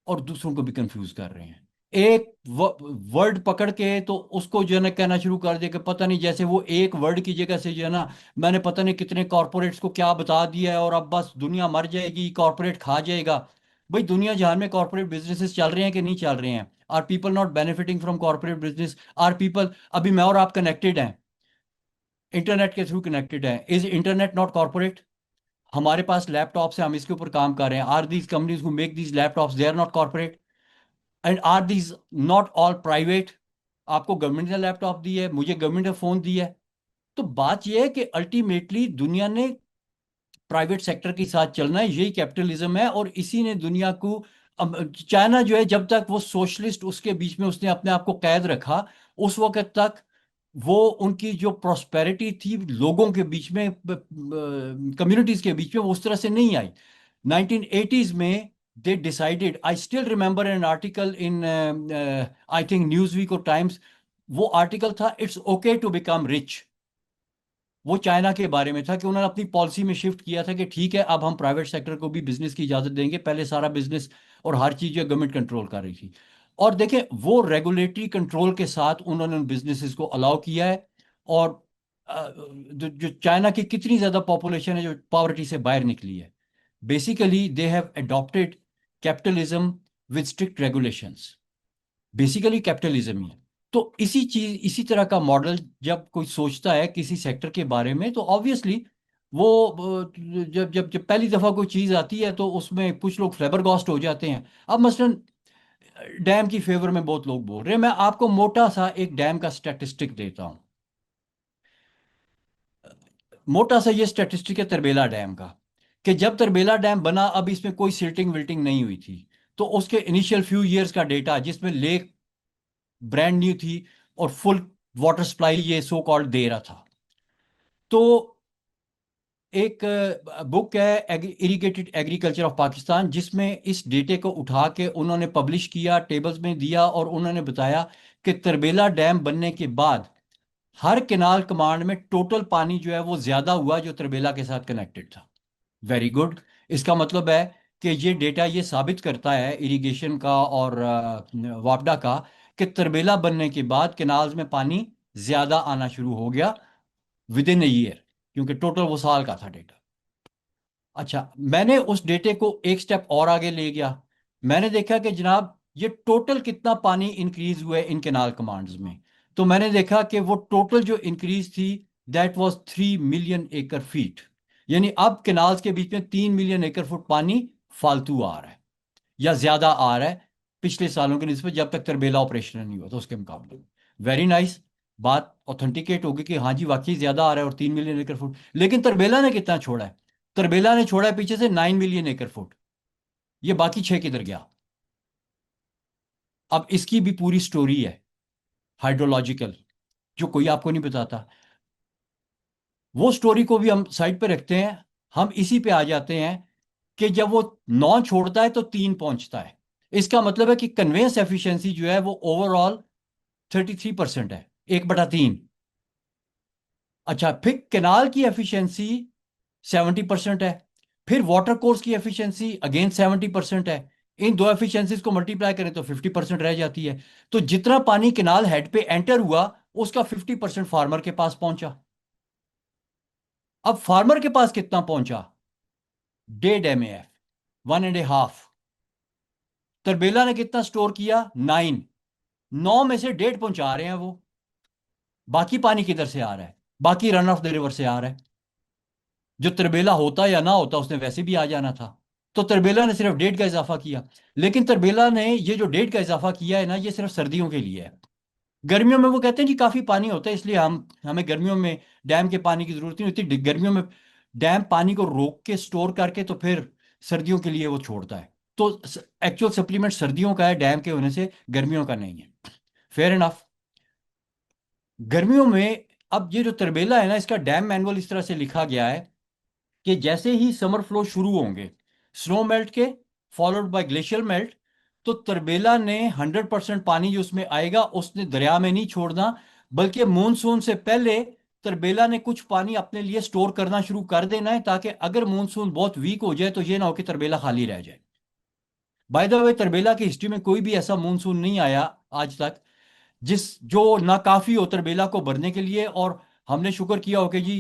और दूसरों को भी कंफ्यूज कर रहे हैं। एक वर्ड पकड़ के तो उसको जो है ना कहना शुरू कर दे कि पता नहीं, जैसे वो एक वर्ड की जगह से जो है ना मैंने पता नहीं कितने कॉरपोरेट्स को क्या बता दिया है और अब बस दुनिया मर जाएगी, कॉरपोरेट खा जाएगा। भाई दुनिया जहान में कॉरपोरेट बिजनेसेस चल रहे हैं कि नहीं चल रहे हैं? Are people not benefiting from corporate business? Are people, अभी मैं और आप कनेक्टेड हैं, इंटरनेट के थ्रू कनेक्टेड हैं, इज इंटरनेट नॉट कॉरपोरेट? हमारे पास लैपटॉप्स हैं, हम इसके ऊपर काम कर रहे हैं, are these companies who make these laptops they are not corporate? And are these not all private? आपको गवर्नमेंट ने लैपटॉप दी है, मुझे गवर्नमेंट ने फोन दिया है। तो बात यह है कि अल्टीमेटली दुनिया ने प्राइवेट सेक्टर के साथ चलना है, यही कैपिटलिज्म है, और इसी ने दुनिया को चाइना जो है, जब तक वो सोशलिस्ट उसके बीच में उसने अपने आप को कैद रखा, उस वक्त तक वो उनकी जो प्रोस्पेरिटी थी लोगों के बीच में, कम्युनिटीज के बीच में, वो उस तरह से नहीं आई। 1980s में they decided, I still remember an article in I think Newsweek और टाइम्स, वो आर्टिकल था it's okay to become rich. वो चाइना के बारे में था कि उन्होंने अपनी पॉलिसी में शिफ्ट किया था कि ठीक है अब हम प्राइवेट सेक्टर को भी बिजनेस की इजाजत देंगे, पहले सारा बिजनेस और हर चीज जो गवर्नमेंट कंट्रोल कर रही थी। और देखें वो रेगुलेटरी कंट्रोल के साथ उन्होंने उन बिजनेसेस को अलाउ किया है। और जो चाइना की कितनी ज्यादा पॉपुलेशन है जो पॉवर्टी से बाहर निकली है, basically they have adopted capitalism with strict regulations. Basically capitalism ही है। तो इसी चीज, इसी तरह का मॉडल जब कोई सोचता है किसी सेक्टर के बारे में, तो ऑब्वियसली वो जब जब जब पहली दफा कोई चीज आती है तो उसमें कुछ लोग फ्लेबरगॉस्ट हो जाते हैं। अब मसलन डैम की फेवर में बहुत लोग बोल रहे हैं, मैं आपको मोटा सा एक डैम का स्टैटिस्टिक देता हूं। मोटा सा ये स्टैटिस्टिक है तरबेला डैम का, कि जब तरबेला डैम बना, अब इसमें कोई सिल्टिंग विल्टिंग नहीं हुई थी, तो उसके इनिशियल फ्यू ईयर्स का डेटा जिसमें लेक ब्रांड न्यू थी और फुल वाटर सप्लाई ये सो कॉल्ड दे रहा था। तो एक बुक है इरिगेटेड एग्रीकल्चर ऑफ पाकिस्तान, जिसमें इस डेटे को उठा के उन्होंने पब्लिश किया, टेबल्स में दिया, और उन्होंने बताया कि तरबेला डैम बनने के बाद हर केनाल कमांड में टोटल पानी जो है वो ज्यादा हुआ जो तरबेला के साथ कनेक्टेड था। Very good. इसका मतलब है कि ये डेटा ये साबित करता है इरिगेशन का और वापडा का, कि तरबेला बनने के बाद केनाल्स में पानी ज्यादा आना शुरू हो गया विद इन ईयर, क्योंकि टोटल वो साल का था डेटा। अच्छा, मैंने उस डेटे को एक स्टेप और आगे ले गया। मैंने देखा कि जनाब ये टोटल कितना पानी इंक्रीज हुआ है इन केनाल कमांड्स में। तो मैंने देखा कि वो टोटल जो इंक्रीज थी दैट वाज 3 मिलियन एकड़ फीट। यानी अब केनाल्स के बीच में 3 मिलियन एकड़ फुट पानी फालतू आ रहा है, या ज्यादा आ रहा है पिछले सालों की निस्बत, जब तक तरबेला ऑपरेशनल नहीं हुआ तो उसके मुकाबले। Very nice. बात ऑथेंटिकेट होगी कि हाँ जी वाकई ज्यादा आ रहा है, और 3 मिलियन एकड़ फुट। लेकिन तरबेला ने कितना छोड़ा है? तरबेला ने छोड़ा है पीछे से 9 मिलियन एकड़ फुट। ये बाकी 6 किधर गया? अब इसकी भी पूरी स्टोरी है हाइड्रोलॉजिकल, जो कोई आपको नहीं बताता। वो स्टोरी को भी हम साइड पे रखते हैं। हम इसी पे आ जाते हैं कि जब वो 9 छोड़ता है तो 3 पहुंचता है। इसका मतलब है कि कन्वेंस एफिशिएंसी जो है वो ओवरऑल 33% है, 1/3। अच्छा, फिर केनाल की एफिशिएंसी 70% है। फिर वाटर कोर्स की एफिशिएंसी अगेन 70% है। इन दो एफिशिएंसीज को मल्टीप्लाई करें तो 50% रह जाती है। तो जितना पानी केनाल हेड पे एंटर हुआ, उसका 50% फार्मर के पास पहुंचा। अब फार्मर के पास कितना पहुंचा? 1.5 MAF, 1.5। तरबेला ने कितना स्टोर किया? 9। 9 में से 1.5 पहुंचा रहे हैं वो। बाकी पानी किधर से आ रहा है? बाकी रन ऑफ द रिवर से आ रहा है। जो तरबेला होता या ना होता उसने वैसे भी आ जाना था। तो तरबेला ने सिर्फ 1.5 का इजाफा किया। लेकिन तरबेला ने ये जो 1.5 का इजाफा किया है ना, ये सिर्फ सर्दियों के लिए है। गर्मियों में वो कहते हैं जी काफी पानी होता है, इसलिए हम हमें गर्मियों में डैम के पानी की जरूरत नहीं होती। गर्मियों में डैम पानी को रोक के स्टोर करके तो फिर सर्दियों के लिए वो छोड़ता है। तो एक्चुअल सप्लीमेंट सर्दियों का है डैम के होने से, गर्मियों का नहीं है। Fair enough. गर्मियों में अब ये जो तरबेला है ना, इसका डैम मैनुअल इस तरह से लिखा गया है कि जैसे ही समर फ्लो शुरू होंगे स्नो मेल्ट के, फॉलोड बाय ग्लेशियल मेल्ट, तो तरबेला ने 100% पानी जो उसमें आएगा उसने दरिया में नहीं छोड़ना, बल्कि मॉनसून से पहले तरबेला ने कुछ पानी अपने लिए स्टोर करना शुरू कर देना है, ताकि अगर मॉनसून बहुत वीक हो जाए तो ये ना हो कि तरबेला खाली रह जाए। बाय द वे, तरबेला की हिस्ट्री में कोई भी ऐसा मानसून नहीं आया आज तक जिस जो ना काफी हो तरबेला को भरने के लिए। और हमने शुक्र किया हो कि जी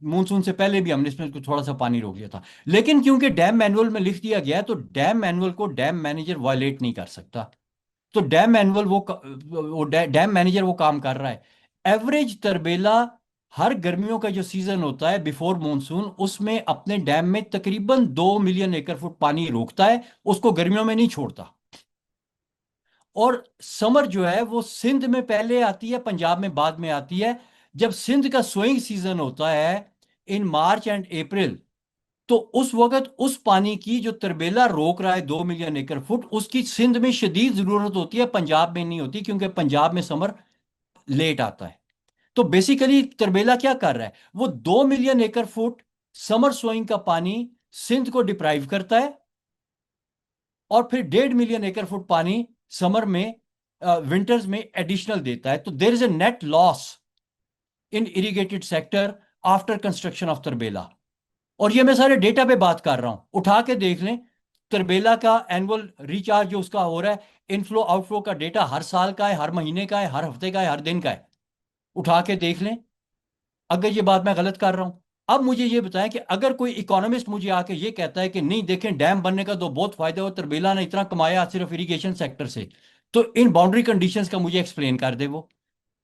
मानसून से पहले भी हमने इसमें कुछ थोड़ा सा पानी रोक दिया था। लेकिन क्योंकि डैम मैनुअल में लिख दिया गया है, तो डैम मैनुअल को डैम मैनेजर वायलेट नहीं कर सकता। तो डैम मैनुअल डैम मैनेजर वो काम कर रहा है। एवरेज तरबेला हर गर्मियों का जो सीजन होता है बिफोर मॉनसून, उसमें अपने डैम में तकरीबन 2 मिलियन एकड़ फुट पानी रोकता है, उसको गर्मियों में नहीं छोड़ता। और समर जो है वो सिंध में पहले आती है, पंजाब में बाद में आती है। जब सिंध का सोइंग सीजन होता है इन मार्च एंड अप्रैल, तो उस वक्त उस पानी की जो तरबेला रोक रहा है 2 मिलियन एकड़ फुट, उसकी सिंध में शदीद जरूरत होती है, पंजाब में नहीं होती, क्योंकि पंजाब में समर लेट आता है। तो बेसिकली तरबेला क्या कर रहा है, वो 2 मिलियन एकड़ फुट समर सोइंग का पानी सिंध को डिप्राइव करता है, और फिर 1.5 मिलियन एकड़ फुट पानी समर में विंटर्स में एडिशनल देता है। तो there is a net loss in irrigated sector after construction of Tarbela. और ये मैं सारे डेटा पे बात कर रहा हूं, उठा के देख लें। तरबेला का एनुअल रिचार्ज जो उसका हो रहा है, इनफ्लो आउटफ्लो का डेटा हर साल का है, हर महीने का है, हर हफ्ते का है, हर दिन का है। उठा के देख लें, अगर ये बात मैं गलत कर रहा हूं। अब मुझे ये बताएं कि अगर कोई इकोनॉमिस्ट मुझे आके ये कहता है कि नहीं देखें, डैम बनने का तो बहुत फायदा हो, तरबेला ने इतना कमाया सिर्फ इरिगेशन सेक्टर से, तो इन बाउंड्री कंडीशंस का मुझे एक्सप्लेन कर दे वो।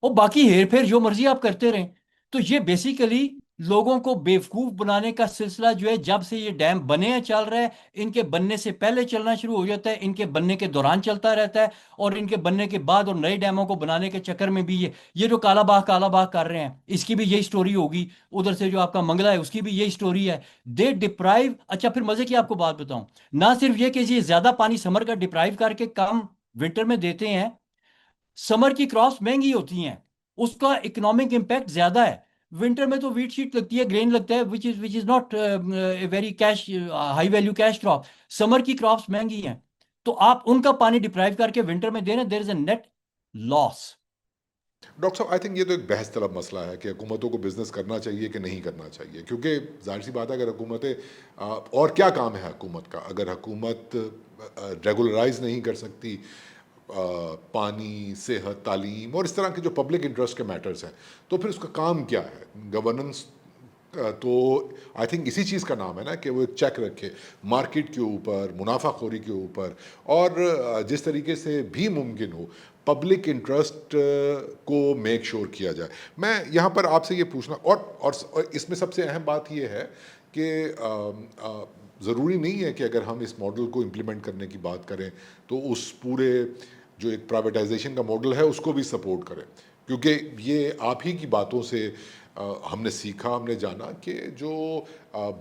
और बाकी हेर फेर जो मर्जी आप करते रहें। तो ये बेसिकली लोगों को बेवकूफ बनाने का सिलसिला जो है, जब से ये डैम बने हैं चल रहा है। इनके बनने से पहले चलना शुरू हो जाता है, इनके बनने के दौरान चलता रहता है, और इनके बनने के बाद और नए डैमों को बनाने के चक्कर में भी ये जो काला बाग कर रहे हैं, इसकी भी यही स्टोरी होगी। उधर से जो आपका मंगला है, उसकी भी यही स्टोरी है। दे डिप्राइव। अच्छा, फिर मजे की आपको बात बताऊं, ना सिर्फ ये कि ये ज्यादा पानी समर का डिप्राइव करके कम विंटर में देते हैं, समर की क्रॉप्स महंगी होती हैं, उसका इकोनॉमिक इंपैक्ट ज्यादा है। विंटर में तो वीट शीट लगती है, ग्रेन लगता है, which is not very cash high value cash crop. Summer की क्रॉप्स महंगी हैं, तो आप उनका पानी डिप्राइव करके विंटर में देना, there is a net loss. Doctor साहब, आई थिंक ये तो एक बहस तलब मसला है कि हुकूमतों को बिजनेस करना चाहिए कि नहीं करना चाहिए, क्योंकि जाहिर सी बात है अगर हुकूमतें और क्या काम है हुकूमत का, अगर हुकूमत रेगुलराइज नहीं कर सकती पानी, सेहत, तालीम और इस तरह के जो पब्लिक इंटरेस्ट के मैटर्स हैं, तो फिर उसका काम क्या है गवर्नेंस। तो आई थिंक इसी चीज़ का नाम है ना कि वो एक चेक रखे मार्केट के ऊपर, मुनाफाखोरी के ऊपर, और जिस तरीके से भी मुमकिन हो पब्लिक इंटरेस्ट को मेक श्योर किया जाए। मैं यहाँ पर आपसे ये पूछना, और इसमें सबसे अहम बात ये है कि ज़रूरी नहीं है कि अगर हम इस मॉडल को इम्प्लीमेंट करने की बात करें तो उस पूरे जो एक प्राइवेटाइजेशन का मॉडल है उसको भी सपोर्ट करें, क्योंकि ये आप ही की बातों से हमने सीखा, हमने जाना कि जो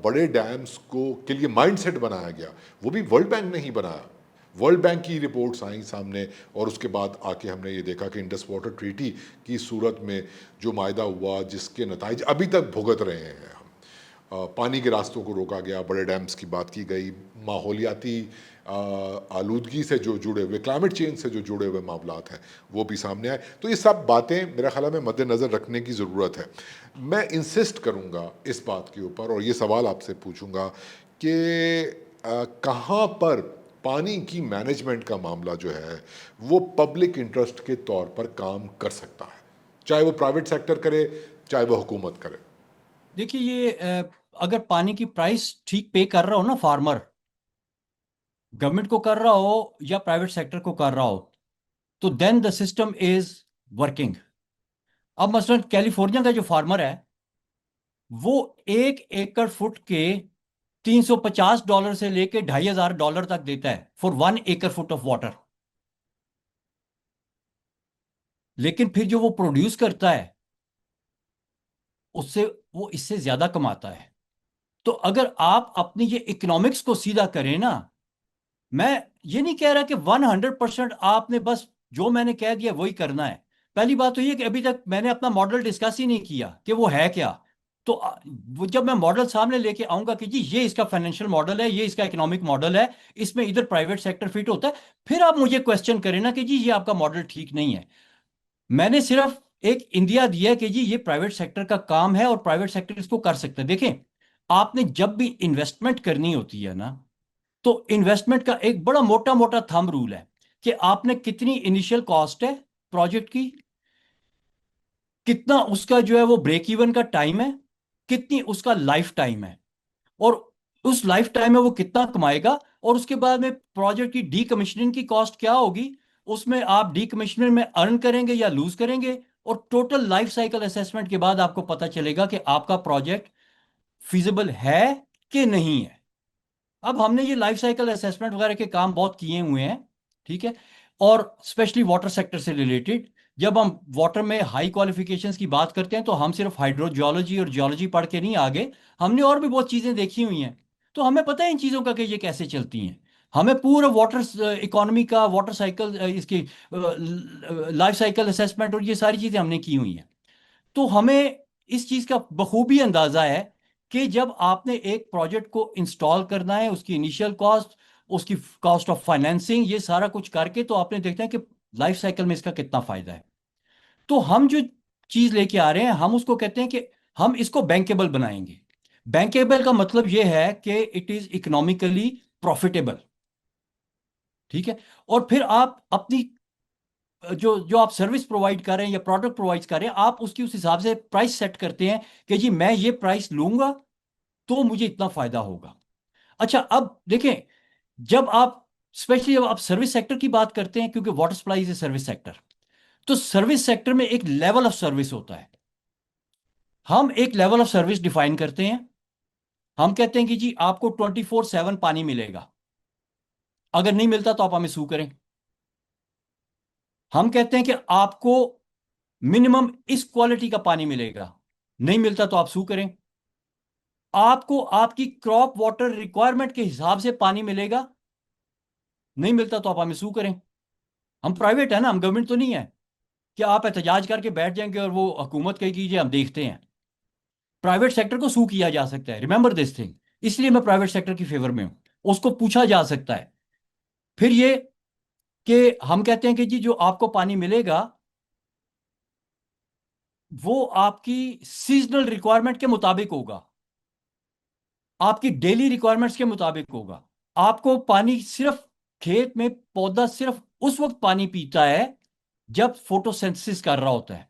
बड़े डैम्स को के लिए माइंडसेट बनाया गया वो भी वर्ल्ड बैंक ने ही बनाया। वर्ल्ड बैंक की रिपोर्ट्स आई सामने, और उसके बाद आके हमने ये देखा कि इंडस वाटर ट्रीटी की सूरत में जो मायदा हुआ, जिसके नताइज अभी तक भुगत रहे हैं हम। पानी के रास्तों को रोका गया, बड़े डैम्स की बात की गई, माहौलियाती आलूदगी से जो जुड़े हुए, क्लाइमेट चेंज से जो जुड़े हुए मामलात हैं वो भी सामने आए। तो ये सब बातें मेरा ख्याल में मद्देनज़र रखने की ज़रूरत है। मैं इंसिस्ट करूँगा इस बात के ऊपर और ये सवाल आपसे पूछूँगा कि कहाँ पर पानी की मैनेजमेंट का मामला जो है वो पब्लिक इंटरेस्ट के तौर पर काम कर सकता है, चाहे वो प्राइवेट सेक्टर करे, चाहे वो हुकूमत करे। देखिए, ये अगर पानी की प्राइस ठीक पे कर रहा हो ना फार्मर, गवर्नमेंट को कर रहा हो या प्राइवेट सेक्टर को कर रहा हो, तो then the system is working. अब मसलन कैलिफोर्निया का जो फार्मर है, वो 1 एकड़ फुट के $350 से लेके $2,500 तक देता है फॉर 1 एकड़ फुट ऑफ वाटर। लेकिन फिर जो वो प्रोड्यूस करता है, उससे वो इससे ज्यादा कमाता है। तो अगर आप अपनी ये इकोनॉमिक्स को सीधा करें ना, मैं ये नहीं कह रहा कि 100% आपने बस जो मैंने कह दिया वही करना है। पहली बात तो ये कि अभी तक मैंने अपना मॉडल डिस्कस ही नहीं किया कि वो है क्या। तो वो जब मैं मॉडल सामने लेके आऊंगा कि जी ये इसका फाइनेंशियल मॉडल है, ये इसका इकोनॉमिक मॉडल है, इसमें इधर प्राइवेट सेक्टर फिट होता है, फिर आप मुझे क्वेश्चन करें ना कि जी ये आपका मॉडल ठीक नहीं है। मैंने सिर्फ एक इंडिया दिया है कि जी ये प्राइवेट सेक्टर का काम है और प्राइवेट सेक्टर इसको कर सकता है। देखें, आपने जब भी इन्वेस्टमेंट करनी होती है ना, तो इन्वेस्टमेंट का एक बड़ा मोटा मोटा थंब रूल है कि आपने कितनी इनिशियल कॉस्ट है प्रोजेक्ट की, कितना उसका जो है वो ब्रेक इवन का टाइम है, कितनी उसका लाइफ टाइम है, और उस लाइफ टाइम में वो कितना कमाएगा, और उसके बाद में प्रोजेक्ट की डीकमिशनिंग की कॉस्ट क्या होगी, उसमें आप डीकमिशनिंग में अर्न करेंगे या लूज करेंगे, और टोटल लाइफ साइकिल असेसमेंट के बाद आपको पता चलेगा कि आपका प्रोजेक्ट फिजिबल है कि नहीं है। अब हमने ये लाइफ साइकिल असेसमेंट वगैरह के काम बहुत किए हुए हैं, ठीक है। और स्पेशली वाटर सेक्टर से रिलेटेड, जब हम वाटर में हाई क्वालिफिकेशंस की बात करते हैं तो हम सिर्फ हाइड्रोजियोलॉजी और जियोलॉजी पढ़ के नहीं आगे, हमने और भी बहुत चीज़ें देखी हुई हैं। तो हमें पता है इन चीज़ों का कि ये कैसे चलती हैं। हमें पूरा वाटर इकोनॉमी का, वाटर साइकिल, इसकी लाइफ साइकिल असेसमेंट और ये सारी चीज़ें हमने की हुई हैं। तो हमें इस चीज का बखूबी अंदाजा है कि जब आपने एक प्रोजेक्ट को इंस्टॉल करना है, उसकी इनिशियल कॉस्ट, उसकी कॉस्ट ऑफ फाइनेंसिंग, ये सारा कुछ करके तो आपने देखना है कि लाइफ साइकिल में इसका कितना फायदा है। तो हम जो चीज लेके आ रहे हैं, हम उसको कहते हैं कि हम इसको बैंकेबल बनाएंगे। बैंकेबल का मतलब यह है कि इट इज इकोनॉमिकली प्रॉफिटेबल, ठीक है। और फिर आप अपनी जो जो आप सर्विस प्रोवाइड कर रहे हैं या प्रोडक्ट प्रोवाइड कर रहे हैं, आप उसकी उस हिसाब से प्राइस सेट करते हैं कि जी मैं ये प्राइस लूंगा तो मुझे इतना फायदा होगा। अच्छा, अब देखें, जब आप स्पेशली जब आप सर्विस सेक्टर की बात करते हैं, क्योंकि water supply is a service sector, तो सर्विस सेक्टर में एक लेवल ऑफ सर्विस होता है। हम एक लेवल ऑफ सर्विस डिफाइन करते हैं। हम कहते हैं कि जी आपको 24/7 पानी मिलेगा, अगर नहीं मिलता तो आप हमें सू करें। हम कहते हैं कि आपको मिनिमम इस क्वालिटी का पानी मिलेगा, नहीं मिलता तो आप सू करें। आपको आपकी क्रॉप वाटर रिक्वायरमेंट के हिसाब से पानी मिलेगा, नहीं मिलता तो आप हमें सू करें। हम प्राइवेट है ना, हम गवर्नमेंट तो नहीं है कि आप एहतजाज करके बैठ जाएंगे और वो हुकूमत कही कीजिए हम देखते हैं। प्राइवेट सेक्टर को सू किया जा सकता है, रिमेंबर दिस थिंग। इसलिए मैं प्राइवेट सेक्टर की फेवर में हूं। उसको पूछा जा सकता है। फिर ये कि हम कहते हैं कि जी जो आपको पानी मिलेगा वो आपकी सीजनल रिक्वायरमेंट के मुताबिक होगा, आपकी डेली रिक्वायरमेंट्स के मुताबिक होगा। आपको पानी सिर्फ, खेत में पौधा सिर्फ उस वक्त पानी पीता है जब फोटोसिंथेसिस कर रहा होता है।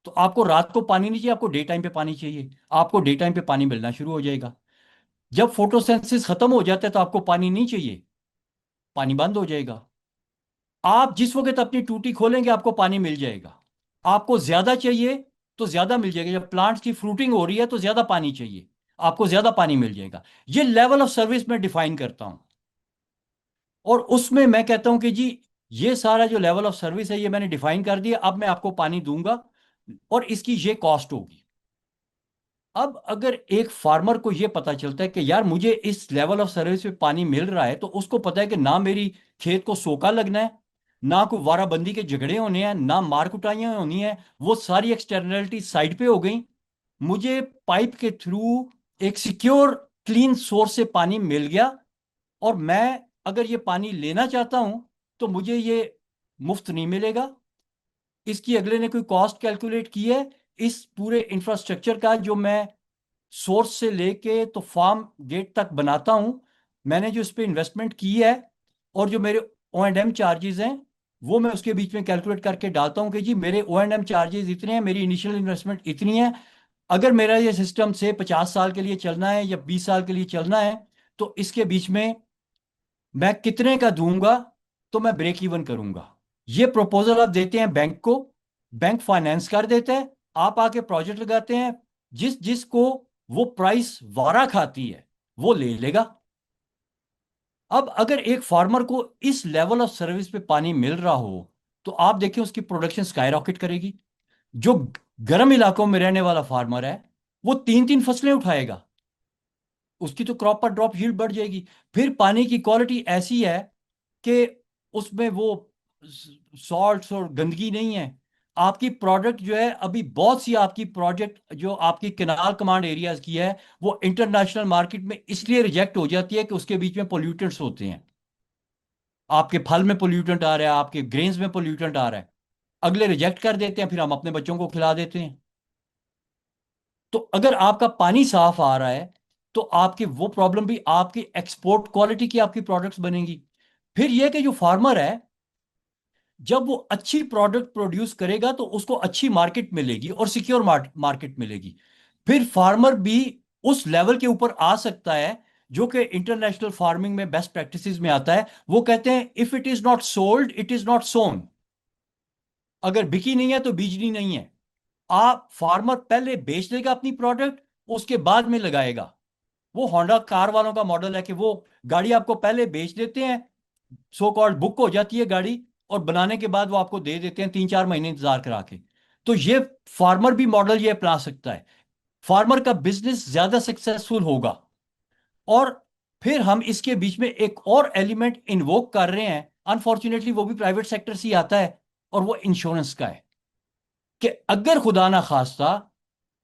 तो आपको रात को पानी नहीं चाहिए, आपको डे टाइम पे पानी चाहिए। आपको डे टाइम पे पानी मिलना शुरू हो जाएगा। जब फोटोसिंथेसिस खत्म हो जाता है तो आपको पानी नहीं चाहिए, पानी बंद हो जाएगा। आप जिस वक्त अपनी टूटी खोलेंगे आपको पानी मिल जाएगा। आपको ज्यादा चाहिए तो ज्यादा मिल जाएगा। जब प्लांट्स की फ्रूटिंग हो रही है तो ज्यादा पानी चाहिए, आपको ज्यादा पानी मिल जाएगा। ये लेवल ऑफ सर्विस मैं डिफाइन करता हूं। और उसमें मैं कहता हूं कि जी ये सारा जो लेवल ऑफ सर्विस है ये मैंने डिफाइन कर दिया, अब मैं आपको पानी दूंगा और इसकी ये कॉस्ट होगी। अब अगर एक फार्मर को ये पता चलता है कि यार मुझे इस लेवल ऑफ सर्विस पे पानी मिल रहा है, तो उसको पता है कि ना मेरी खेत को सोका लगना है, ना कोई वाराबंदी के झगड़े होने हैं, ना मार कुटाइयां होनी है, वो सारी एक्सटर्नलिटी साइड पे हो गई। मुझे पाइप के थ्रू एक सिक्योर क्लीन सोर्स से पानी मिल गया, और मैं अगर ये पानी लेना चाहता हूं तो मुझे ये मुफ्त नहीं मिलेगा। इसकी अगले ने कोई कॉस्ट कैलकुलेट की है। इस पूरे इंफ्रास्ट्रक्चर का जो मैं सोर्स से लेके तो फार्म गेट तक बनाता हूं, मैंने जो इस पे इन्वेस्टमेंट की है और जो मेरे ओ एंड एम चार्जेस हैं, वो मैं उसके बीच में कैलकुलेट करके डालता हूं कि जी मेरे ओ एंड एम चार्जेस इतने हैं, मेरी इनिशियल इन्वेस्टमेंट इतनी है। अगर मेरा ये सिस्टम से 50 साल के लिए चलना है या 20 साल के लिए चलना है, तो इसके बीच में मैं कितने का दूंगा तो मैं ब्रेक इवन करूंगा। ये प्रपोजल आप देते हैं बैंक को, बैंक फाइनेंस कर देता है, आप आके प्रोजेक्ट लगाते हैं, जिस जिसको वो प्राइस वारा खाती है वो ले लेगा। अब अगर एक फार्मर को इस लेवल ऑफ सर्विस पे पानी मिल रहा हो तो आप देखिए उसकी प्रोडक्शन स्काई रॉकेट करेगी। जो गर्म इलाकों में रहने वाला फार्मर है वो 3-3 फसलें उठाएगा, उसकी तो क्रॉप पर ड्रॉप यील्ड बढ़ जाएगी। फिर पानी की क्वालिटी ऐसी है कि उसमें वो सॉल्ट्स और गंदगी नहीं है। आपकी प्रोडक्ट जो है, अभी बहुत सी आपकी प्रोजेक्ट जो आपकी केनाल कमांड एरियाज की है वो इंटरनेशनल मार्केट में इसलिए रिजेक्ट हो जाती है कि उसके बीच में पोल्यूटेंट्स होते हैं। आपके फल में पोल्यूटेंट आ रहा है, आपके ग्रेन्स में पोल्यूटेंट आ रहा है, अगले रिजेक्ट कर देते हैं, फिर हम अपने बच्चों को खिला देते हैं। तो अगर आपका पानी साफ आ रहा है, तो आपकी वो प्रॉब्लम भी, आपकी एक्सपोर्ट क्वालिटी की आपकी प्रोडक्ट्स बनेंगी। फिर यह कि जो फार्मर है, जब वो अच्छी प्रोडक्ट प्रोड्यूस करेगा तो उसको अच्छी मार्केट मिलेगी और सिक्योर मार्केट मिलेगी। फिर फार्मर भी उस लेवल के ऊपर आ सकता है जो कि इंटरनेशनल फार्मिंग में बेस्ट प्रैक्टिसेस में आता है। वो कहते हैं if it is not sold it is not sown. अगर बिकी नहीं है तो बीजनी नहीं है। आप फार्मर पहले बेच देगा अपनी प्रोडक्ट, उसके बाद में लगाएगा। वो होंडा कार वालों का मॉडल है कि वो गाड़ी आपको पहले बेच देते हैं, सो कॉल्ड बुक हो जाती है गाड़ी, और बनाने के बाद वो आपको दे देते हैं 3-4 महीने इंतजार करा के। तो ये फार्मर भी मॉडल ये अपना सकता है। फार्मर का बिजनेस ज्यादा सक्सेसफुल होगा। और फिर हम इसके बीच में एक और एलिमेंट इन्वोक कर रहे हैं, अनफॉर्चुनेटली वो भी प्राइवेट सेक्टर से ही आता है, और वो इंश्योरेंस का है। कि अगर खुदा ना खास्ता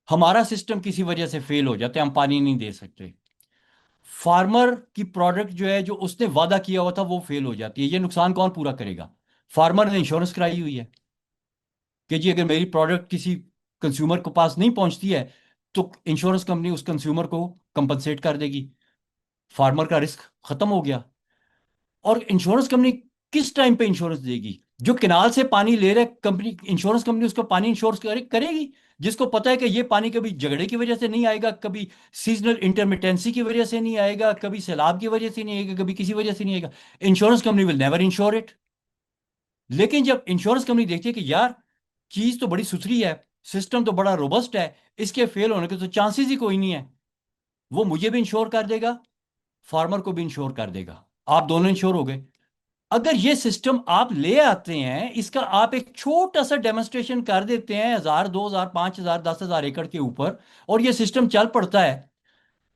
हमारा सिस्टम किसी वजह से फेल हो जाते, हम पानी नहीं दे सकते, फार्मर की प्रोडक्ट जो है, जो उसने वादा किया हुआ था, वो फेल हो जाती है, ये नुकसान कौन पूरा करेगा? फार्मर ने इंश्योरेंस कराई हुई है कि जी अगर मेरी प्रोडक्ट किसी कंज्यूमर के पास नहीं पहुंचती है तो इंश्योरेंस कंपनी उस कंज्यूमर को कंपनसेट कर देगी। फार्मर का रिस्क खत्म हो गया। और इंश्योरेंस कंपनी किस टाइम पे इंश्योरेंस देगी? जो केनाल से पानी ले रहे कंपनी, इंश्योरेंस कंपनी उसको पानी इंश्योर करेगी, जिसको पता है कि ये पानी कभी झगड़े की वजह से नहीं आएगा, कभी सीजनल इंटरमिटेंसी की वजह से नहीं आएगा, कभी सैलाब की वजह से नहीं आएगा, कभी किसी वजह से नहीं आएगा। Insurance company will never ensure it. लेकिन जब इंश्योरेंस कंपनी देखती है कि यार चीज तो बड़ी सुथरी है, सिस्टम तो बड़ा रोबस्ट है, इसके फेल होने के तो चांसेस ही कोई नहीं है, वो मुझे भी इंश्योर कर देगा, फार्मर को भी इंश्योर कर देगा, आप दोनों इंश्योर हो गए। अगर ये सिस्टम आप ले आते हैं, इसका आप एक छोटा सा डेमोन्स्ट्रेशन कर देते हैं 1,000, 2,000, 5,000, 10,000 एकड़ के ऊपर, और ये सिस्टम चल पड़ता है,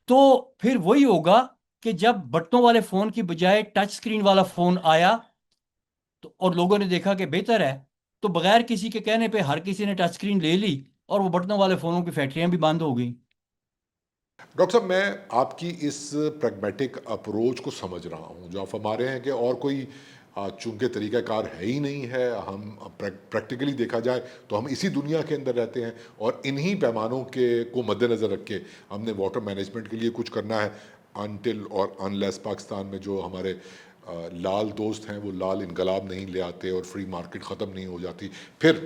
तो फिर वही होगा कि जब बटनों वाले फोन की बजाय टच स्क्रीन वाला फोन आया, तो और लोगों ने देखा कि बेहतर है, तो बगैर किसी के कहने पे हर किसी ने टच स्क्रीन ले ली, और वो बटनों वाले फोनों की फैक्ट्रियां भी बंद हो गई। डॉक्टर साहब, मैं आपकी इस प्रैग्मेटिक अप्रोच को समझ रहा हूँ जो आप हमारे हैं कि और कोई चूंकि तरीक़ाकार है ही नहीं है, हम प्रैक्टिकली देखा जाए तो हम इसी दुनिया के अंदर रहते हैं और इन्हीं पैमानों के को मद्देनज़र रख के हमने वाटर मैनेजमेंट के लिए कुछ करना है। अनटिल और अनलेस पाकिस्तान में जो हमारे लाल दोस्त हैं वो लाल इनकलाब नहीं ले आते और फ्री मार्केट ख़त्म नहीं हो जाती, फिर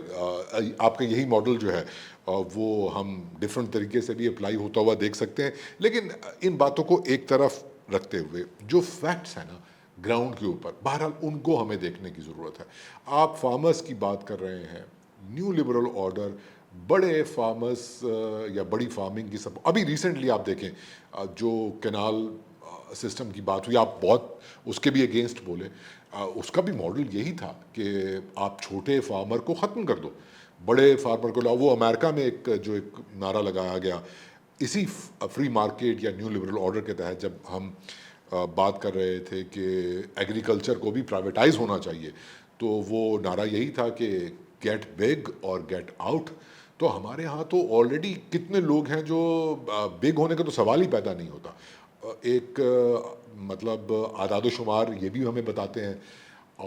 आपका यही मॉडल जो है वो हम डिफरेंट तरीके से भी अप्लाई होता हुआ देख सकते हैं। लेकिन इन बातों को एक तरफ रखते हुए जो फैक्ट्स हैं ना ग्राउंड के ऊपर, बहरहाल उनको हमें देखने की ज़रूरत है। आप फार्मर्स की बात कर रहे हैं, न्यू लिबरल ऑर्डर, बड़े फार्मर्स या बड़ी फार्मिंग की सब, अभी रिसेंटली आप देखें जो कैनाल सिस्टम की बात हुई, आप बहुत उसके भी अगेंस्ट बोले। उसका भी मॉडल यही था कि आप छोटे फार्मर को ख़त्म कर दो, बड़े फार्मर को लाओ। वो अमेरिका में एक नारा लगाया गया इसी फ्री मार्केट या न्यू लिबरल ऑर्डर के तहत, जब हम बात कर रहे थे कि एग्रीकल्चर को भी प्राइवेटाइज होना चाहिए, तो वो नारा यही था कि गेट बिग और गेट आउट। तो हमारे यहाँ तो ऑलरेडी कितने लोग हैं जो बिग होने का तो सवाल ही पैदा नहीं होता। एक मतलब आदाद-ओ-शुमार ये भी हमें बताते हैं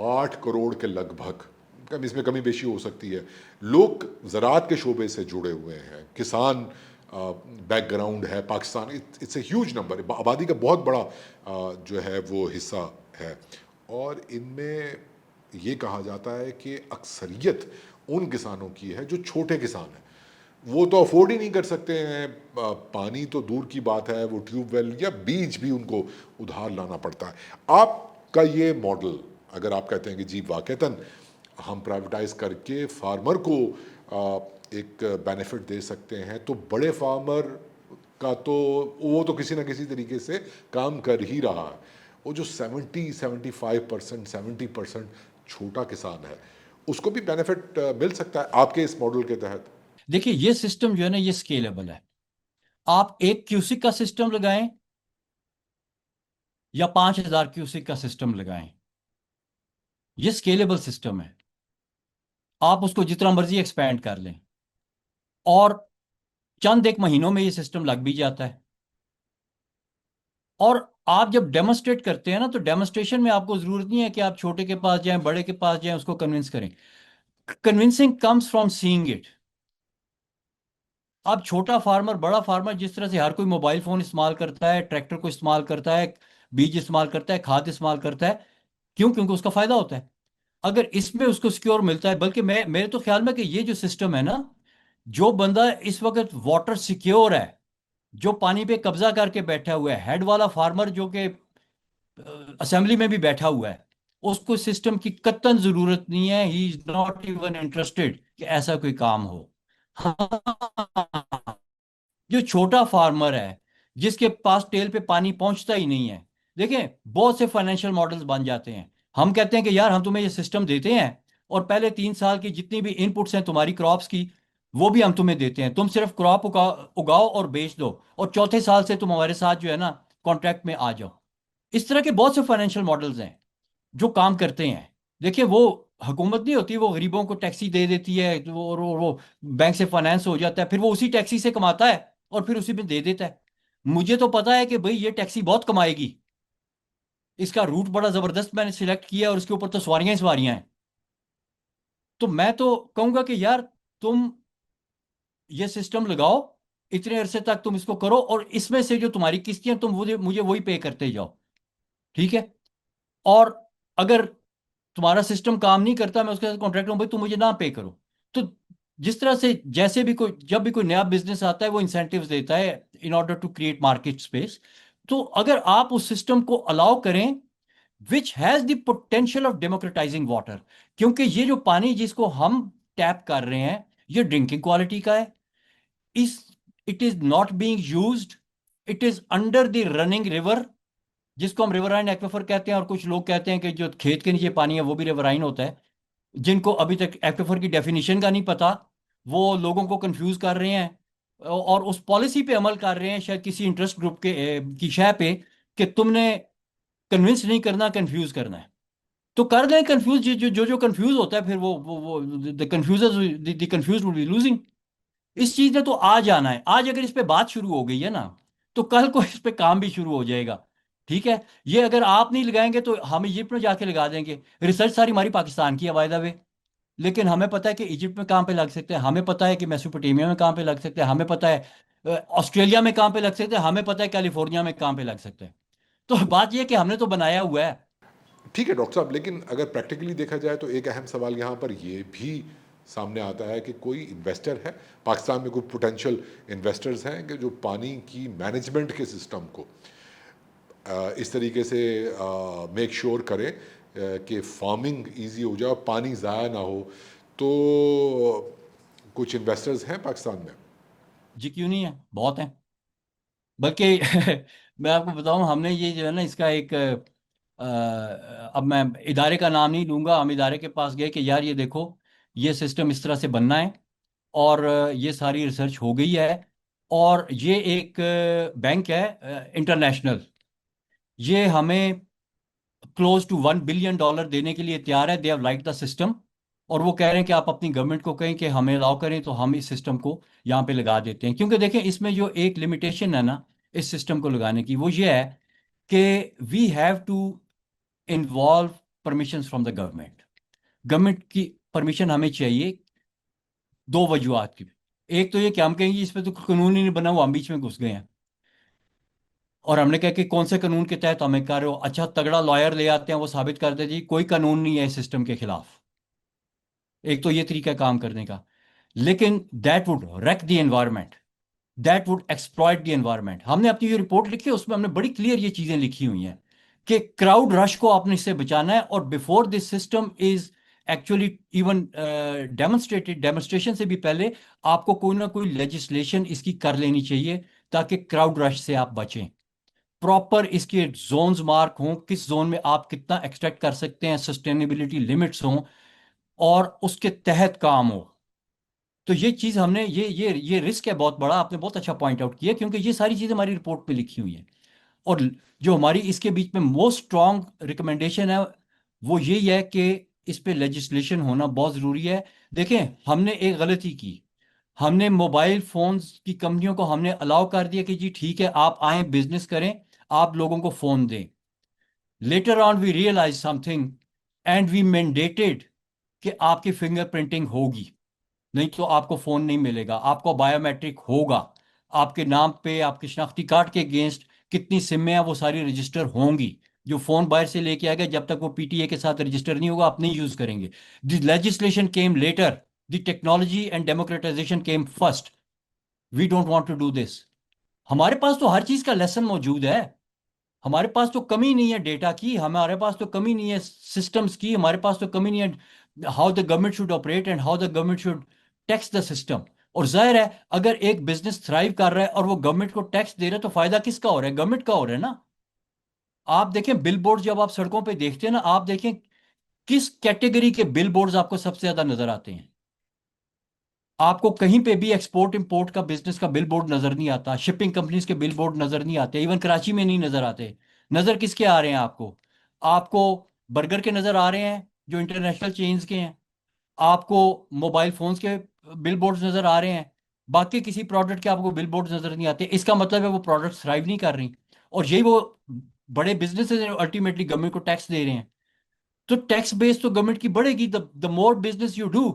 8 करोड़ के लगभग, कम इसमें कमी बेशी हो सकती है, लोग ज़राअत के शोबे से जुड़े हुए हैं, किसान बैकग्राउंड है Pakistan. It's a huge number, आबादी का बहुत बड़ा जो है वो हिस्सा है। और इनमें ये कहा जाता है कि अक्सरियत उन किसानों की है जो छोटे किसान हैं, वो तो अफोर्ड ही नहीं कर सकते हैं, पानी तो दूर की बात है, वो ट्यूबवेल या बीज भी उनको उधार लाना पड़ता है। आपका ये मॉडल, अगर आप कहते हैं कि जी वाकईतन हम प्राइवेटाइज करके फार्मर को एक बेनिफिट दे सकते हैं, तो बड़े फार्मर का तो वो तो किसी ना किसी तरीके से काम कर ही रहा है। वो जो 70-75%, 70% छोटा किसान है, उसको भी बेनिफिट मिल सकता है आपके इस मॉडल के तहत। देखिए ये सिस्टम जो है ना, ये स्केलेबल है। आप 1 क्यूसिक का सिस्टम लगाएं या 5,000 क्यूसिक का सिस्टम लगाएं, ये स्केलेबल सिस्टम है। आप उसको जितना मर्जी एक्सपैंड कर लें, और चंद एक महीनों में ये सिस्टम लग भी जाता है। और आप जब डेमोन्स्ट्रेट करते हैं ना, तो डेमोन्स्ट्रेशन में आपको जरूरत नहीं है कि आप छोटे के पास जाएं, बड़े के पास जाएं, उसको कन्विंस करें। Convincing comes from seeing it. अब छोटा फार्मर बड़ा फार्मर, जिस तरह से हर कोई मोबाइल फोन इस्तेमाल करता है, ट्रैक्टर को इस्तेमाल करता है, बीज इस्तेमाल करता है, खाद इस्तेमाल करता है, क्यों? क्योंकि उसका फायदा होता है। अगर इसमें उसको सिक्योर मिलता है, बल्कि मैं मेरे तो ख्याल में कि ये जो सिस्टम है ना, जो बंदा इस वक्त वाटर सिक्योर है, जो पानी पे कब्जा करके बैठा हुआ है, हेड वाला फार्मर जो कि असेंबली में भी बैठा हुआ है, उसको सिस्टम की कतन जरूरत नहीं है। He is not even interested कि ऐसा कोई काम हो। हाँ, जो छोटा फार्मर है, जिसके पास टेल पे पानी पहुंचता ही नहीं है, देखें बहुत से फाइनेंशियल मॉडल्स बन जाते हैं। हम कहते हैं कि यार हम तुम्हें ये सिस्टम देते हैं, और पहले 3 साल की जितनी भी इनपुट्स हैं तुम्हारी क्रॉप्स की, वो भी हम तुम्हें देते हैं, तुम सिर्फ क्रॉप उगाओ और बेच दो, और चौथे साल से तुम हमारे साथ जो है ना कॉन्ट्रैक्ट में आ जाओ। इस तरह के बहुत से फाइनेंशियल मॉडल्स हैं जो काम करते हैं। देखिए वो हुकूमत नहीं होती, वो गरीबों को टैक्सी दे देती है, तो वो बैंक से फाइनेंस हो जाता है, फिर वो उसी टैक्सी से कमाता है और फिर उसी में दे देता है। मुझे तो पता है कि भाई ये टैक्सी बहुत कमाएगी, इसका रूट बड़ा जबरदस्त मैंने सिलेक्ट किया है, और इसके ऊपर तो सवारियां ही सवारियां हैं। तो मैं तो कहूंगा कि यार तुम ये सिस्टम लगाओ, इतने अरसे तक तुम इसको करो, और इसमें से जो तुम्हारी किस्तियां तुम मुझे मुझे वही पे करते जाओ। ठीक है? और अगर तुम्हारा सिस्टम काम नहीं करता, मैं उसके साथ कॉन्ट्रैक्ट हूं भाई, तुम मुझे ना पे करो। तो जिस तरह से जैसे भी कोई, जब भी कोई नया बिजनेस आता है वो इंसेंटिव्स देता है in order to create market space. तो अगर आप उस सिस्टम को अलाउ करें which has the potential of democratizing water, क्योंकि ये जो पानी जिसको हम टैप कर रहे हैं, ये ड्रिंकिंग क्वालिटी का है। इस it is not being used, it is under the running river, जिसको हम रिवराइन एक्वेफर कहते हैं, और कुछ लोग कहते हैं कि जो खेत के नीचे पानी है वो भी रिवराइन होता है। जिनको अभी तक एक्वेफर की डेफिनेशन का नहीं पता, वो लोगों को कंफ्यूज कर रहे हैं, और उस पॉलिसी पे अमल कर रहे हैं शायद किसी इंटरेस्ट ग्रुप के की शय पे, कि तुमने कन्विंस नहीं करना, कंफ्यूज करना है। तो कर दें कंफ्यूज, जो कंफ्यूज होता है, फिर वो the confusers, the confuse will be losing. इस चीज ने तो आज आना है। आज अगर इस पे बात शुरू हो गई है ना, तो कल को इस पे काम भी शुरू हो जाएगा। ठीक है? ये अगर आप नहीं लगाएंगे तो हम इजिप्ट में जाके लगा देंगे। रिसर्च सारी हमारी पाकिस्तान की है बाय द वे, लेकिन हमें पता है कि इजिप्ट में काम पे लग सकते हैं, हमें पता है कि मेसोपोटामिया में काम पे लग सकते हैं, हमें पता है ऑस्ट्रेलिया में काम पे लग सकते हैं, हमें पता है कैलिफोर्निया में काम पे लग सकते हैं। तो बात यह है कि हमने तो बनाया हुआ है। ठीक है डॉक्टर साहब, लेकिन अगर प्रैक्टिकली देखा जाए तो एक अहम सवाल यहाँ पर ये भी सामने आता है कि कोई इन्वेस्टर है पाकिस्तान में, कोई पोटेंशियल इन्वेस्टर्स हैं कि जो पानी की मैनेजमेंट के सिस्टम को इस तरीके से मेक श्योर करें कि फार्मिंग इजी हो जाए और पानी ज़ाया ना हो। तो कुछ इन्वेस्टर्स हैं पाकिस्तान में? जी क्यों नहीं है, बहुत है। बल्कि मैं आपको बताऊं, हमने ये जो है ना इसका एक अब मैं इदारे का नाम नहीं लूंगा, हम इदारे के पास गए कि यार ये देखो, ये सिस्टम इस तरह से बनना है, और ये सारी रिसर्च हो गई है, और ये एक बैंक है इंटरनेशनल, ये हमें क्लोज टू $1 बिलियन देने के लिए तैयार है। They have like the system, और वो कह रहे हैं कि आप अपनी गवर्नमेंट को कहें कि हमें अलाउ करें, तो हम इस सिस्टम को यहाँ पे लगा देते हैं। क्योंकि देखें इसमें जो एक लिमिटेशन है ना इस सिस्टम को लगाने की, वो ये है कि we have to involve permission from the government. Government की परमिशन हमें चाहिए, दो वजूहत की। एक तो ये कि हम कहेंगे इस पे तो कानून ही नहीं बना हुआ, हम बीच में घुस गए हैं, और हमने कहा कि कौन से कानून के तहत हमें कर रहे हो, अच्छा तगड़ा लॉयर ले आते हैं, वो साबित कर दे जी कोई कानून नहीं है इस सिस्टम के खिलाफ। एक तो ये तरीका है काम करने का, लेकिन that would wreck the environment, that would exploit the environment. हमने अपनी जो रिपोर्ट लिखी है उसमें हमने बड़ी क्लियर ये चीजें लिखी हुई हैं कि क्राउड रश को आपने इससे बचाना है, और before this system is actually even demonstration से भी पहले आपको कोई ना कोई लेजिस्लेशन इसकी कर लेनी चाहिए, ताकि क्राउड रश से आप बचें। प्रॉपर इसके जोन्स मार्क हों, किस जोन में आप कितना एक्सट्रैक्ट कर सकते हैं, सस्टेनेबिलिटी लिमिट्स हों, और उसके तहत काम हो। तो ये चीज हमने, ये रिस्क है बहुत बड़ा, आपने बहुत अच्छा पॉइंट आउट किया, क्योंकि ये सारी चीजें हमारी रिपोर्ट पे लिखी हुई हैं। और जो हमारी इसके बीच में मोस्ट स्ट्रांग रिकमेंडेशन है वो यही है कि इस पे लेजिस्लेशन होना बहुत जरूरी है। देखें हमने एक गलती की, हमने मोबाइल फोन्स की कंपनियों को हमने अलाउ कर दिया कि जी ठीक है आप आए बिजनेस करें, आप लोगों को फोन दें। Later on we realize something, and we mandated कि आपकी फिंगर प्रिंटिंग होगी। नहीं तो आपको फोन नहीं मिलेगा, आपको बायोमेट्रिक होगा, आपके नाम पे आपके शनाख्ती कार्ड के अगेंस्ट कितनी सिमें हैं वो सारी रजिस्टर होंगी। जो फोन बाहर से लेके आएगा, जब तक वो पीटीए के साथ रजिस्टर नहीं होगा आप नहीं यूज करेंगे। The legislation came later, the technology and democratization came first. We don't want to do this. हमारे पास तो हर चीज का लेसन मौजूद है। हमारे पास तो कमी नहीं है डेटा की, हमारे पास तो कमी नहीं है सिस्टम्स की, हमारे पास तो कमी नहीं है how the government should operate and how the government should tax the system. और जाहिर है अगर एक बिजनेस थ्राइव कर रहा है और वो गवर्नमेंट को टैक्स दे रहा है तो फायदा किसका हो रहा है? गवर्नमेंट का हो रहा है ना। आप देखें बिल जब आप सड़कों पे देखते हैं ना, आप देखें किस कैटेगरी के बिल आपको सबसे ज्यादा नजर आते हैं। आपको कहीं पे भी एक्सपोर्ट इंपोर्ट का बिजनेस का बिल बोर्ड नजर नहीं आता, शिपिंग कंपनीज के बिल बोर्ड नजर नहीं आते, इवन कराची में नहीं नजर आते। नजर किसके आ रहे हैं आपको? आपको बर्गर के नजर आ रहे हैं जो इंटरनेशनल चेन्स के हैं, आपको मोबाइल फोन्स के बिल बोर्ड नजर आ रहे हैं, बाकी किसी प्रोडक्ट के आपको बिल बोर्ड नजर नहीं आते। इसका मतलब है वो प्रोडक्ट थ्राइव नहीं कर रही। और यही वो बड़े बिजनेस अल्टीमेटली गवर्नमेंट को टैक्स दे रहे हैं। तो टैक्स बेस तो गवर्नमेंट की बढ़ेगी। The more business you do,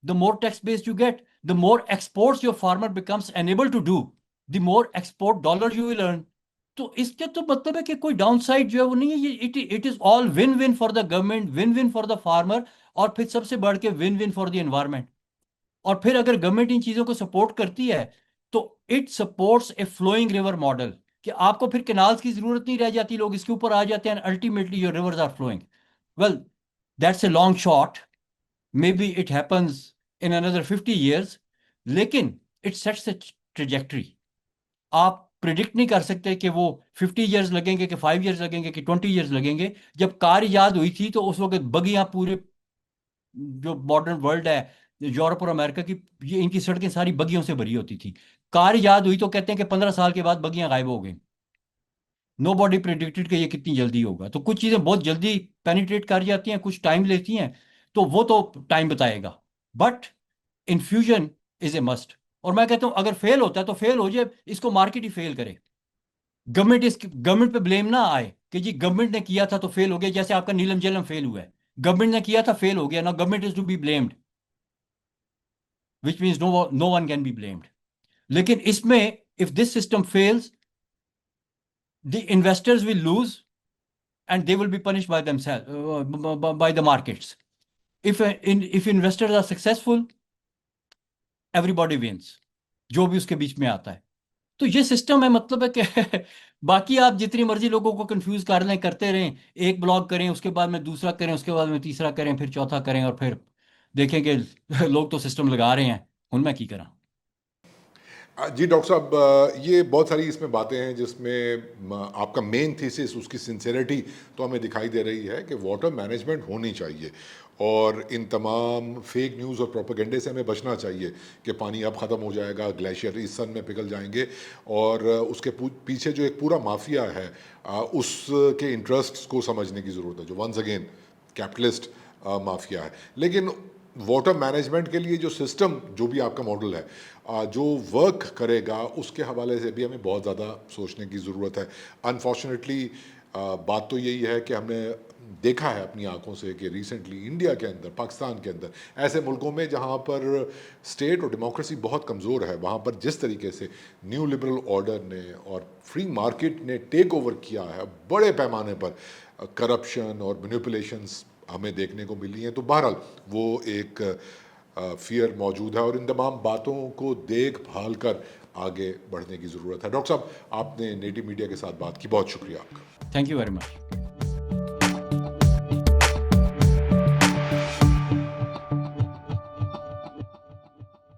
the more tax base you get, the more exports your farmer becomes enable to do, the more export dollar you will earn. तो इसके तो मतलब है कि कोई डाउन साइड जो है वो नहीं है। ये it is all win win for the government, win win for the farmer, और फिर सबसे बढ़ के win win for the environment. और फिर अगर गवर्नमेंट इन चीजों को सपोर्ट करती है तो it supports a flowing river model, कि आपको फिर कैनाल्स की जरूरत नहीं रह जाती, लोग इसके ऊपर आ जाते हैं, ultimately your rivers are flowing. Well, that's a long shot, may be it happens in another 50 years, लेकिन इट सेट्स ए ट्रेजेक्टरी। आप प्रिडिक्ट नहीं कर सकते कि वो 50 years लगेंगे कि 5 years लगेंगे कि 20 years लगेंगे। जब कार ईजाद हुई थी तो उस वक्त बगियां पूरे जो मॉडर्न वर्ल्ड है, यूरोप और अमेरिका की, ये इनकी सड़कें सारी बगियों से भरी होती थी। कार ईजाद हुई तो कहते हैं कि 15 साल के बाद बगियां गायब हो गई। नो बॉडी प्रिडिक्टेड कि ये कितनी जल्दी होगा। तो कुछ चीज़ें बहुत जल्दी पेनिट्रेट कर जाती हैं, कुछ टाइम लेती हैं, तो वो तो टाइम बताएगा। But infusion is a must. और मैं कहता हूं अगर फेल होता है तो फेल हो जाए, इसको मार्केट ही फेल करे। गवर्नमेंट पे ब्लेम ना आए कि जी गवर्नमेंट ने किया था तो फेल हो गया, जैसे आपका नीलम जलम फेल हुआ है। गवर्नमेंट ने किया था, फेल हो गया ना, government is to be blamed, which means no one can be blamed. लेकिन इसमें if this system fails, the investors will lose and they will be punished by themselves, by the markets. If investors are successful, everybody wins, जो भी उसके बीच में आता है। तो ये सिस्टम है, मतलब है कि बाकी आप जितनी मर्जी लोगों को कंफ्यूज कर लें, करते रहें, एक ब्लॉग करें उसके बाद में दूसरा करें उसके बाद में तीसरा करें फिर चौथा करें, और फिर देखें कि लोग तो सिस्टम लगा रहे हैं, उनमें की करा। जी डॉक्टर साहब, ये बहुत सारी इसमें बातें हैं जिसमें आपका मेन थीसिस, उसकी सिंसेरिटी तो हमें दिखाई दे रही है कि वाटर मैनेजमेंट होनी चाहिए और इन तमाम फेक न्यूज़ और प्रोपेगेंडे से हमें बचना चाहिए कि पानी अब ख़त्म हो जाएगा, ग्लेशियर इस सन में पिघल जाएंगे। और उसके पीछे जो एक पूरा माफिया है, उसके इंटरेस्ट्स को समझने की ज़रूरत है, जो वंस अगेन कैपिटलिस्ट माफिया है। लेकिन वाटर मैनेजमेंट के लिए जो सिस्टम, जो भी आपका मॉडल है, जो वर्क करेगा, उसके हवाले से भी हमें बहुत ज़्यादा सोचने की ज़रूरत है। अनफॉर्चुनेटली बात तो यही है कि हमने देखा है अपनी आंखों से कि रिसेंटली इंडिया के अंदर, पाकिस्तान के अंदर, ऐसे मुल्कों में जहां पर स्टेट और डेमोक्रेसी बहुत कमज़ोर है, वहां पर जिस तरीके से न्यू लिबरल ऑर्डर ने और फ्री मार्केट ने टेक ओवर किया है, बड़े पैमाने पर करप्शन और मैनिपुलेशंस हमें देखने को मिली हैं। तो बहरहाल वो एक फियर मौजूद है और इन तमाम बातों को देख भाल कर आगे बढ़ने की ज़रूरत है। डॉक्टर साहब, आपने नेटिव मीडिया के साथ बात की, बहुत शुक्रिया आपका। Thank you very much.